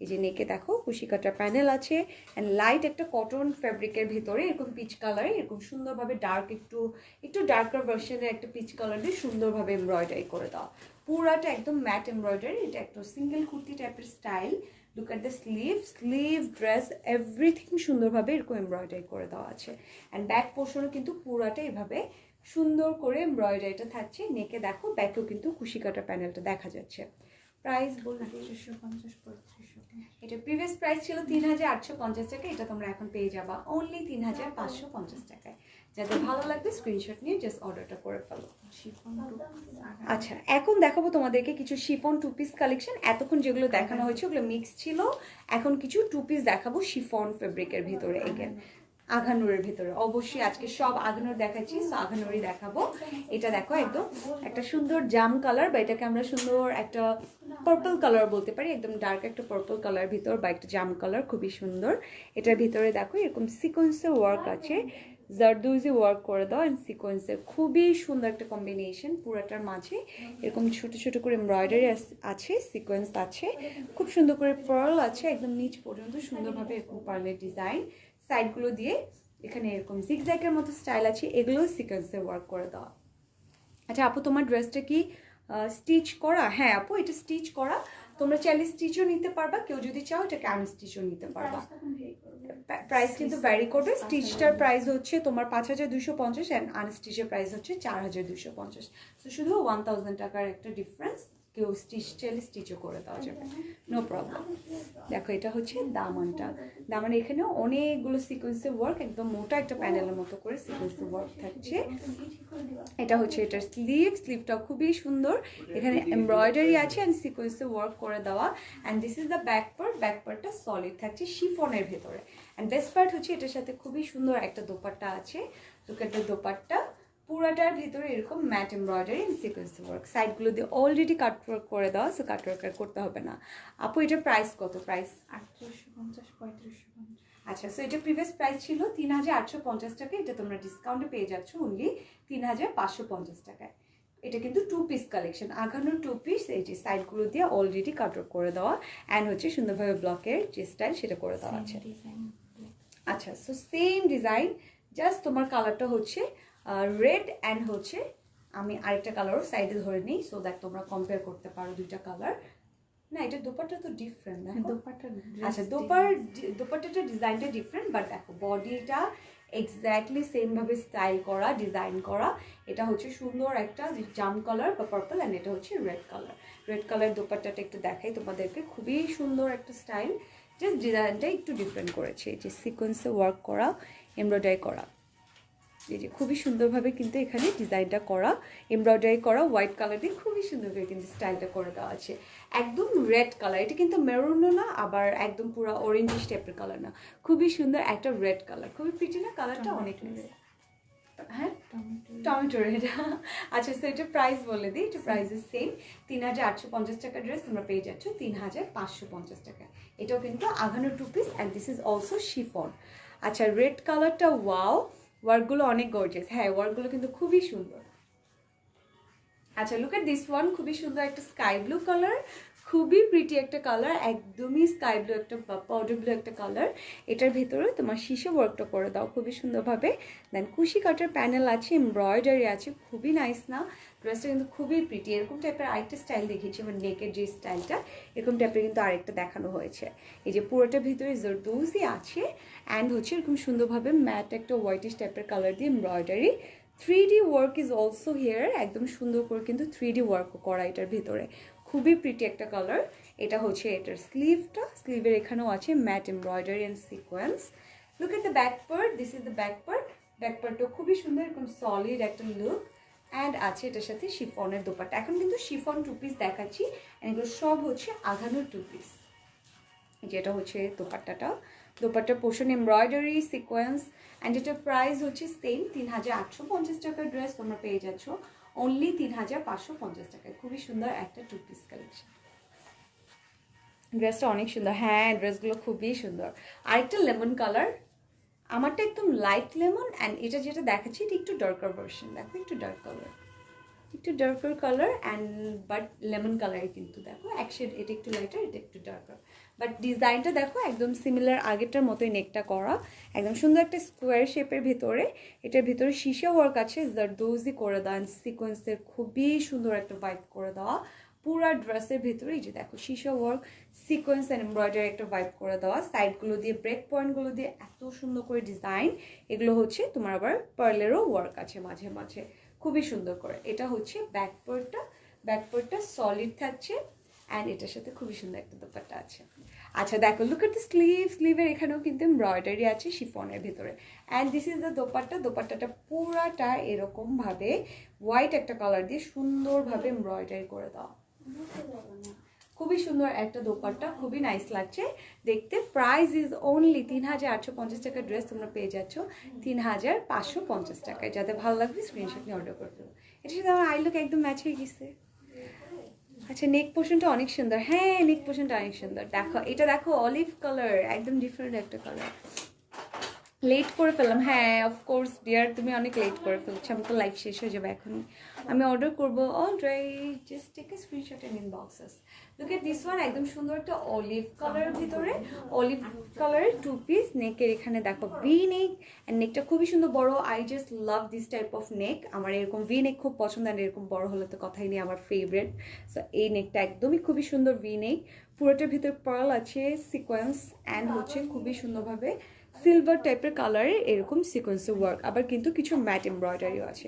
এই যে নেকে দেখো কুশি কাটার প্যানেল আছে, অ্যান্ড লাইট একটা কটন ফ্যাব্রিকের ভিতরে এরকম পিচ কালারে এরকম সুন্দরভাবে ডার্ক একটু ডার্কার ভার্সনের একটা পিচ কালার দিয়ে সুন্দরভাবে এমব্রয়ডারি করে দাও। পুরাটা একদম ম্যাট এমব্রয়ডারি, এটা একটা সিঙ্গেল কুর্তি টাইপের style. Look at the sleeve dress everything সুন্দরভাবে এরকম এমব্রয়ডারি করে দেওয়া আছে। অ্যান্ড ব্যাক পোর্শনও কিন্তু পুরাটা এভাবে সুন্দর করে এমব্রয়ডারিটা থাকছে। নেকে দেখো, ব্যাকেও কিন্তু কুশি কাটা প্যানেলটা দেখা যাচ্ছে। প্রাইস বলতে 3250, এটা প্রিভিয়াস প্রাইস ছিল 3850 টাকা, এটা তোমরা এখন পেয়ে যাবা অনলি 3550 টাকায়। যাদের ভালো লাগবে স্ক্রিনশট নিয়ে জাস্ট অর্ডারটা করে ফেলো। আচ্ছা, এখন দেখাবো তোমাদেরকে কিছু শিফন টু পিস কালেকশন। এতক্ষণ যেগুলো দেখানো হয়েছে ওগুলো মিক্স ছিল, এখন কিছু টু পিস দেখাবো শিফন ফেব্রিকের ভিতরে, এগেন আঘানুরের ভিতরে। অবশ্যই আজকে সব আঘানুর দেখাচ্ছি, তো আঘানুরই দেখাবো। এটা দেখো একদম একটা সুন্দর জাম কালার, বা এটাকে আমরা সুন্দর একটা পার্পল কালার বলতে পারি, একদম ডার্ক একটা পার্পল কালার ভিতর, বা একটা জাম কালার, খুবই সুন্দর। এটার ভিতরে দেখো এরকম সিকোয়েন্সের ওয়ার্ক আছে, জারদৌজি ওয়ার্ক করে দাও, অ্যান্ড সিকোয়েন্সের খুবই সুন্দর একটা কম্বিনেশন। পুরাটার মাঝে এরকম ছোট ছোট করে এমব্রয়ডারি আছে, সিকোয়েন্স আছে, খুব সুন্দর করে পার্ল আছে, একদম নিচ পর্যন্ত সুন্দরভাবে এরকম পার্লের ডিজাইন। সাইডগুলো দিয়ে এখানে এরকম জিগজ্যাগের মতো স্টাইল আছে, এগুলো সিকোয়েন্সের ওয়ার্ক করে দেওয়া। আচ্ছা আপু, তোমার ড্রেসটা কি স্টিচ করা? হ্যাঁ আপু, এটা স্টিচ করা। তোমরা চাইলে স্টিচও নিতে পারবা, কেউ যদি চাও এটাকে আনস্টিচও নিতে পারবা। প্রাইস কিন্তু ভ্যারি করবে। স্টিচটার প্রাইস হচ্ছে তোমার 5250, অ্যান্ড আনস্টিচের প্রাইস হচ্ছে 4250। তো শুধু 1000 টাকার একটা ডিফারেন্স। কেউ স্টিচ চাইলে স্টিচও করে দেওয়া যাবে, নো প্রবলেম। দেখো এটা হচ্ছে দামানটা, দামান এখানে অনেকগুলো সিকোয়েন্সের ওয়ার্ক, একদম মোটা একটা প্যানেলের মতো করে সিকোয়েন্সের ওয়ার্ক থাকছে। এটা হচ্ছে এটার স্লিভটা খুবই সুন্দর, এখানে এমব্রয়ডারি আছে অ্যান্ড সিকোয়েন্সের ওয়ার্ক করে দেওয়া। And this is the back পার্টটা সলিড থাকছে শিফনের ভেতরে। অ্যান্ড বেস্ট পার্ট হচ্ছে এটার সাথে খুবই সুন্দর একটা দোপাট্টা আছে। লুক এট দ্য দোপাট্টা, পুরাটার ভিতরে এরকম matte embroidery and sequence work, সাইডগুলো দিয়ে অলরেডি কাট ওয়ার্ক করে দেওয়া, সো কাট ওয়ার্ক করতে হবে না। আপু এটার প্রাইস কত? প্রাইস 3850, 3550। আচ্ছা, সো এটা প্রিভিয়াস প্রাইস ছিল 3850 টাকা, এটা তোমরা ডিসকাউন্টে পেয়ে যাচ্ছ অনলি 3550 টাকায়। এটা কিন্তু two piece collection, Aghanoor two piece. এই যে সাইডগুলো দিয়ে অলরেডি কাট ওয়ার্ক করে দেওয়া, অ্যান্ড হচ্ছে সুন্দরভাবে ব্লকের যে স্টাইল সেটা করে দেওয়া আছে। আচ্ছা, সো সেম ডিজাইন, জাস্ট তোমার কালারটা হচ্ছে রেড, অ্যান্ড হচ্ছে আমি আরেকটা কালারও সাইডে ধরে নিই, সো দ্যাট তোমরা কম্পেয়ার করতে পারো দুইটা কালার। না, এটা দোপাট্টা তো ডিফারেন্ট না? আচ্ছা, দোপাট্টাটা ডিজাইনটা ডিফারেন্ট, বাট দেখো বডিটা এক্স্যাক্টলি সেম ভাবে স্টাইল করা, ডিজাইন করা। এটা হচ্ছে সুন্দর একটা জাম কালার বা পার্পল, অ্যান্ড এটা হচ্ছে রেড কালার দোপাট্টাটা একটু দেখাই তোমাদেরকে, খুবই সুন্দর একটা স্টাইল। জাস্ট ডিজাইনটা একটু ডিফারেন্ট করেছে, এই যে সিকোয়েন্সে ওয়ার্ক করা, এমব্রয়ডারি করা, এই যে খুবই সুন্দরভাবে কিন্তু এখানে ডিজাইনটা করা, এমব্রয়ডারি করা, হোয়াইট কালার দিয়ে খুবই সুন্দর করে কিন্তু স্টাইলটা করে দেওয়া আছে। একদম রেড কালার, এটা কিন্তু মেরুনও না, আবার একদম পুরো অরেঞ্জিশ টাইপের কালার না, খুবই সুন্দর একটা রেড কালার, খুবই প্রিটি না কালারটা? অনেক হ্যাঁ, টমেটো রেড। আচ্ছা, সো এটা প্রাইস বলে দিই, এটা প্রাইসের সেম 3850 টাকার ড্রেস তোমরা পেয়ে যাচ্ছ 3550 টাকা। এটাও কিন্তু আঘানো two piece, and this is also chiffon. আচ্ছা, রেড কালারটা ওয়াও, ওয়ার্কগুলো অনেক গর্জিয়াস। হ্যাঁ, ওয়ার্কগুলো কিন্তু খুবই সুন্দর। আচ্ছা লুক এট দিস ওয়ান, খুবই সুন্দর একটা স্কাই ব্লু কালার, খুবই প্রিটি একটা কালার, একদমই স্কাই ব্লু একটা পাউডার ব্লু একটা কালার। এটার ভেতরে তোমার শিশো ওয়ার্কটা করে দাও খুবই সুন্দরভাবে। দেন কুশি কাটার প্যানেল আছে, এমব্রয়ডারি আছে, খুবই নাইস না ড্রেসটা, কিন্তু খুবই প্রিটি। এরকম টাইপের আরেকটা স্টাইল দেখিয়েছি আমার নেকের যে স্টাইলটা, এরকম টাইপের কিন্তু আরেকটা দেখানো হয়েছে। এই যে পুরোটার ভিতরে জরদৌজি আছে অ্যান্ড হচ্ছে এরকম সুন্দরভাবে ম্যাট একটা হোয়াইটিশ টাইপের কালার দিয়ে embroidery. 3D work is also here, একদম সুন্দর করে কিন্তু 3D ওয়ার্কও করা এটার ভিতরে, খুবই প্রিটি একটা কালার। এটা হচ্ছে এটার স্লিভটা, স্লিভের এখানেও আছে matte embroidery and sequence. Look at the back part, this is the back part. Back পার্টটা খুবই সুন্দর, এরকম সলিড একটা লুক অ্যান্ড আছে এটার সাথে শিফনের দোপাট্টা। এখন কিন্তু শিফন 2 পিস দেখাচ্ছি, এগুলো সব হচ্ছে আঘানোর 2 পিস। যেটা হচ্ছে দোপাট্টাটা, দোপাট্টার পোর্শন এমব্রয়ডারি সিকোয়েন্স অ্যান্ড এটার প্রাইস হচ্ছে সেম 3850 টাকার ড্রেস তোমরা পেয়ে যাচ্ছ অনলি 3550 টাকায়। খুবই সুন্দর একটা 2 পিস কালেকশন, ড্রেসটা অনেক সুন্দর। হ্যাঁ ড্রেসগুলো খুবই সুন্দর। আরেকটা লেমন কালার, আমারটা একদম লাইট লেমন অ্যান্ড এটা যেটা দেখাচ্ছি এটা একটু ডার্কার ভার্সন, দেখো একটু ডার্ক কালার, একটু darker colour and but lemon colour কিন্তু দেখো এক শেড, এটা একটু লাইটার এটা একটু ডার্কার, বাট ডিজাইনটা দেখো একদম সিমিলার আগেরটার মতোই নেকটা করা, একদম সুন্দর একটা স্কোয়ার শেপের ভিতরে। এটার ভিতরে শিশা ওয়ার্ক আছে, জারদৌজি করে দেওয়া, সিকোয়েন্সের খুবই সুন্দর একটা ভাইব করে দেওয়া পুরা ড্রেসের ভিতরে। এই যে দেখো shisha work sequence and embroidery একটা ভাইব করে দেওয়া, সাইডগুলো দিয়ে ব্রেক পয়েন্টগুলো দিয়ে এত সুন্দর করে ডিজাইন। এগুলো হচ্ছে তোমার আবার পার্লেরও ওয়ার্ক আছে মাঝে মাঝে, খুবই সুন্দর করে। এটা হচ্ছে ব্যাক পার্টটা, ব্যাক পার্টটা সলিড থাকছে অ্যান্ড এটার সাথে খুবই সুন্দর একটা দোপাট্টা আছে। আচ্ছা দেখো লুক এট দ্য স্লিভ, স্লিভের এখানেও কিন্তু এমব্রয়ডারি আছে শিফনের ভিতরে and this is the dupatta. দোপাট্টাটা পুরাটা এরকমভাবে হোয়াইট একটা কালার দিয়ে সুন্দরভাবে এমব্রয়ডারি করে দেওয়া, খুবই সুন্দর একটা দোপাট্টা, খুবই নাইস লাগছে দেখতে। প্রাইস ইজ অনলি 3850 টাকার ড্রেস তোমরা পেয়ে যাচ্ছ 3550 টাকায়। যাদের ভালো লাগবে স্ক্রিনশট নিয়ে অর্ডার করে ফেলো। এটার সাথে আমার আই লুক একদম ম্যাচ হয়ে গেছে। আচ্ছা নেক পোর্শনটা অনেক সুন্দর, হ্যাঁ নেক পোর্শনটা অনেক সুন্দর। দেখো এটা দেখো অলিভ কালার, একদম ডিফারেন্ট একটা কালার। লেট করে ফেললাম, হ্যাঁ অফকোর্স ডিয়ার তুমি অনেক লেট করে ফেলছো, আমি তো লাইভ শেষ হয়ে যাবে এখন, আমি অর্ডার করবো। Alright just take a screenshot and inbox us. Look at this one, একদম সুন্দর একটা অলিভ কালারের ভিতরে, অলিভ কালারের 2 পিস। নেকের এখানে দেখো ভি নেক অ্যান্ড নেকটা খুবই সুন্দর বড়। I just love this type of neck, আমার এরকম ভি নেক খুব পছন্দ, আর এরকম বড় হলে তো কথাই নেই, আমার ফেভারিট। সো এই নেকটা একদমই খুবই সুন্দর ভি নেক, পুরোটার ভিতর পার্ল আছে সিকোয়েন্স অ্যান্ড হচ্ছে খুবই সুন্দরভাবে সিলভার টাইপের কালারের এরকম সিকোয়েন্সের ওয়ার্ক, আবার কিন্তু কিছু ম্যাট এমব্রয়ডারিও আছে।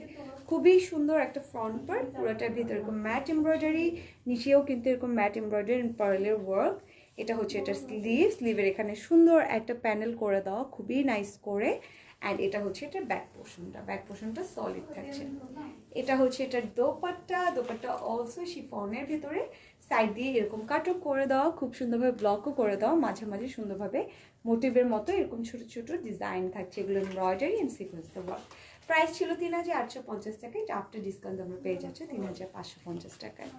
খুবই সুন্দর একটা ফ্রন্ট পার্ট, পুরোটার ভিতরে এরকম ম্যাট এমব্রয়ডারি, নিচেও কিন্তু এরকম ম্যাট এমব্রয়ডারি পার্লের ওয়ার্ক। এটা হচ্ছে এটা স্লিভ, স্লিভের এখানে সুন্দর একটা প্যানেল করে দেওয়া, খুবই নাইস করে। অ্যান্ড এটা হচ্ছে এটা ব্যাক পোর্শনটা, ব্যাক পোর্শনটা সলিড থাকছে। এটা হচ্ছে এটার দোপাট্টা, দোপাট্টা অলসো শিফনের ভিতরে সাইড দিয়ে এরকম কাটও করে দেওয়া, খুব সুন্দরভাবে ব্লকও করে দেওয়া, মাঝে মাঝে সুন্দরভাবে মোটিভের মতো এরকম ছোট ছোট ডিজাইন থাকছে, এগুলো embroidery and sequence work. Price ছিল 3850 টাকায়, এটা আফটার ডিসকাউন্ট আমরা পেয়ে যাচ্ছে 3550 টাকায়।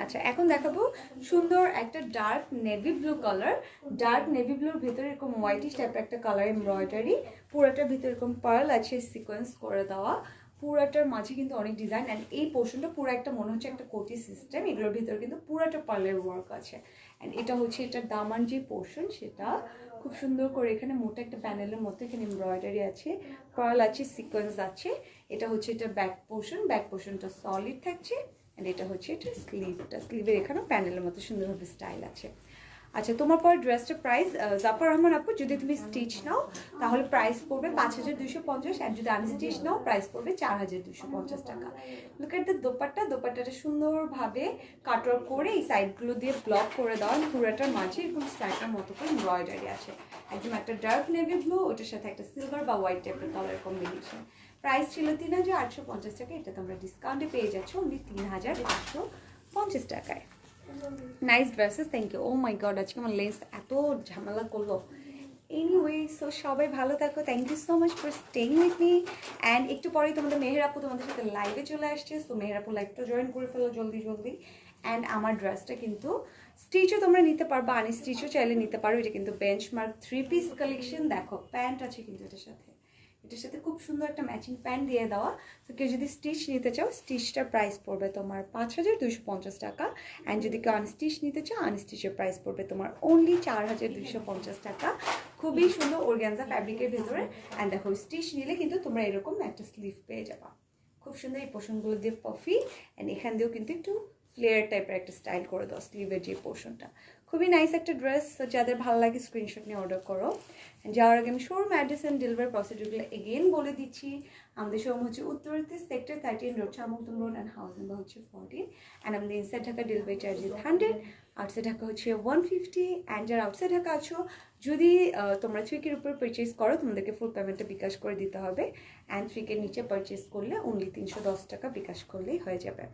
আচ্ছা এখন দেখাবো সুন্দর একটা dark navy blue colour, dark navy ব্লুর ভিতরে এরকম হোয়াইটিশ টাইপের একটা কালার এমব্রয়ডারি, পুরাটার ভিতরে এরকম পার্ল আছে সিকোয়েন্স করে দেওয়া, পুরাটার মাঝে কিন্তু অনেক ডিজাইন অ্যান্ড এই পোর্শনটা পুরো একটা মনে হচ্ছে একটা কোটি সিস্টেম, এগুলোর ভিতরে কিন্তু পুরাটা পার্লের ওয়ার্ক আছে। অ্যান্ড এটা হচ্ছে এটার দামান যে পোর্শন, সেটা খুব সুন্দর করে এখানে মোটা একটা প্যানেলের মধ্যে এখানে এমব্রয়ডারি আছে, পার্ল আছে, সিকোয়েন্স আছে। এটা হচ্ছে এটা ব্যাক পোর্শন, ব্যাক পোর্শনটা সলিড থাকছে অ্যান্ড এটা হচ্ছে এটা স্লিভটা, স্লিভের এখানেও প্যানেলের মতো সুন্দরভাবে স্টাইল আছে। আচ্ছা তোমার পর ড্রেসটার প্রাইস জাফর রহমান আপু, যদি তুমি স্টিচ নাও তাহলে প্রাইস পড়বে 5250, আর যদি আনস্টিচ নাও প্রাইস পড়বে 4250 টাকা। লুক এট দ্য দোপাট্টা, দোপাট্টাটা সুন্দরভাবে কাটওয়ার্ক করে এই সাইডগুলো দিয়ে ব্লক করে দেওয়া, পুরোটার মাঝে এরকম স্টাইলটার মতো করে এমব্রয়ডারি আছে, একদম একটা ডার্ক নেভি ব্লু, ওটার সাথে একটা সিলভার বা হোয়াইট টাইপের কালার কম্বিনেশন। প্রাইস ছিল 3850 টাকা, এটা তোমরা ডিসকাউন্টে পেয়ে যাচ্ছ অনলি 3550 টাকায়। Nice dresses, thank you. Oh my god আজকে আমার লেন্স এত ঝামেলা করলো। এনিওয়ে সো সবাই ভালো থাকো, thank you so much for staying with me. And একটু পরেই তোমাদের মেহের আপু তোমাদের সাথে লাইভে চলে আসছে, সো মেহের আপু লাইভটা জয়েন করে ফেলো জলদি জলদি। অ্যান্ড আমার ড্রেসটা কিন্তু স্টিচও তোমরা নিতে পারবো, আনস্টিচও চাইলে নিতে পারো। এটা কিন্তু বেঞ্চমার্ক 3 পিস কালেকশন, দেখো প্যান্ট আছে কিন্তু এটার সাথে, এটার সাথে খুব সুন্দর একটা ম্যাচিং প্যান্ট দিয়ে দেওয়া। তো কেউ যদি স্টিচ নিতে চাও, স্টিচটার প্রাইস পড়বে তোমার 5250 টাকা। অ্যান্ড যদি কেউ আনস্টিচ নিতে চাও, আনস্টিচের প্রাইস পড়বে তোমার অনলি 4250 টাকা। খুবই সুন্দর অর্গানজা ফ্যাব্রিকের ভেতরে। অ্যান্ড দেখো স্টিচ নিলে কিন্তু তোমরা এরকম একটা স্লিভ পেয়ে যাবা। খুব সুন্দর এই পোর্শনগুলো দিয়ে পফি, অ্যান্ড এখান দিয়েও কিন্তু একটু ফ্লেয়ার টাইপের একটা স্টাইল করে দাও স্লিভের যে পোর্শনটা। খুবই নাইস একটা ড্রেস। যাদের ভালো লাগে স্ক্রিনশট নিয়ে অর্ডার করো। যাওয়ার আগে আমি শোরুম অ্যাড্রেস অ্যান্ড ডেলিভারি প্রসিডিউরগুলো এগেন বলে দিচ্ছি। আমাদের শোরুম হচ্ছে উত্তরতে সেক্টর 13 রোড, শামুকদম রোড, অ্যান্ড হাউস নাম্বার হচ্ছে 14। অ্যান্ড আমাদের inside Dhaka delivery charge 100, outside Dhaka হচ্ছে 150। অ্যান্ড যারা আউটসাইড ঢাকা আছো, যদি তোমরা 3K-র উপর পারচেস করো, তোমাদেরকে ফুল পেমেন্টটা বিকাশ করে দিতে হবে। অ্যান্ড 3K-র নিচে পারচেস করলে অনলি 310 টাকা বিকাশ করলেই হয়ে যাবে।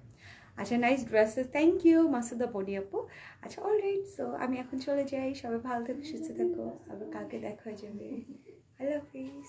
আচ্ছা, nice dresses, thank you Masuda Boni আপু। আচ্ছা, অলরাইট, সো আমি এখন চলে যাই। সবাই ভালো থেকো, সুস্থ থাকো, আবার কালকে দেখা হয়ে যাবে। আল্লাহ হাফিজ।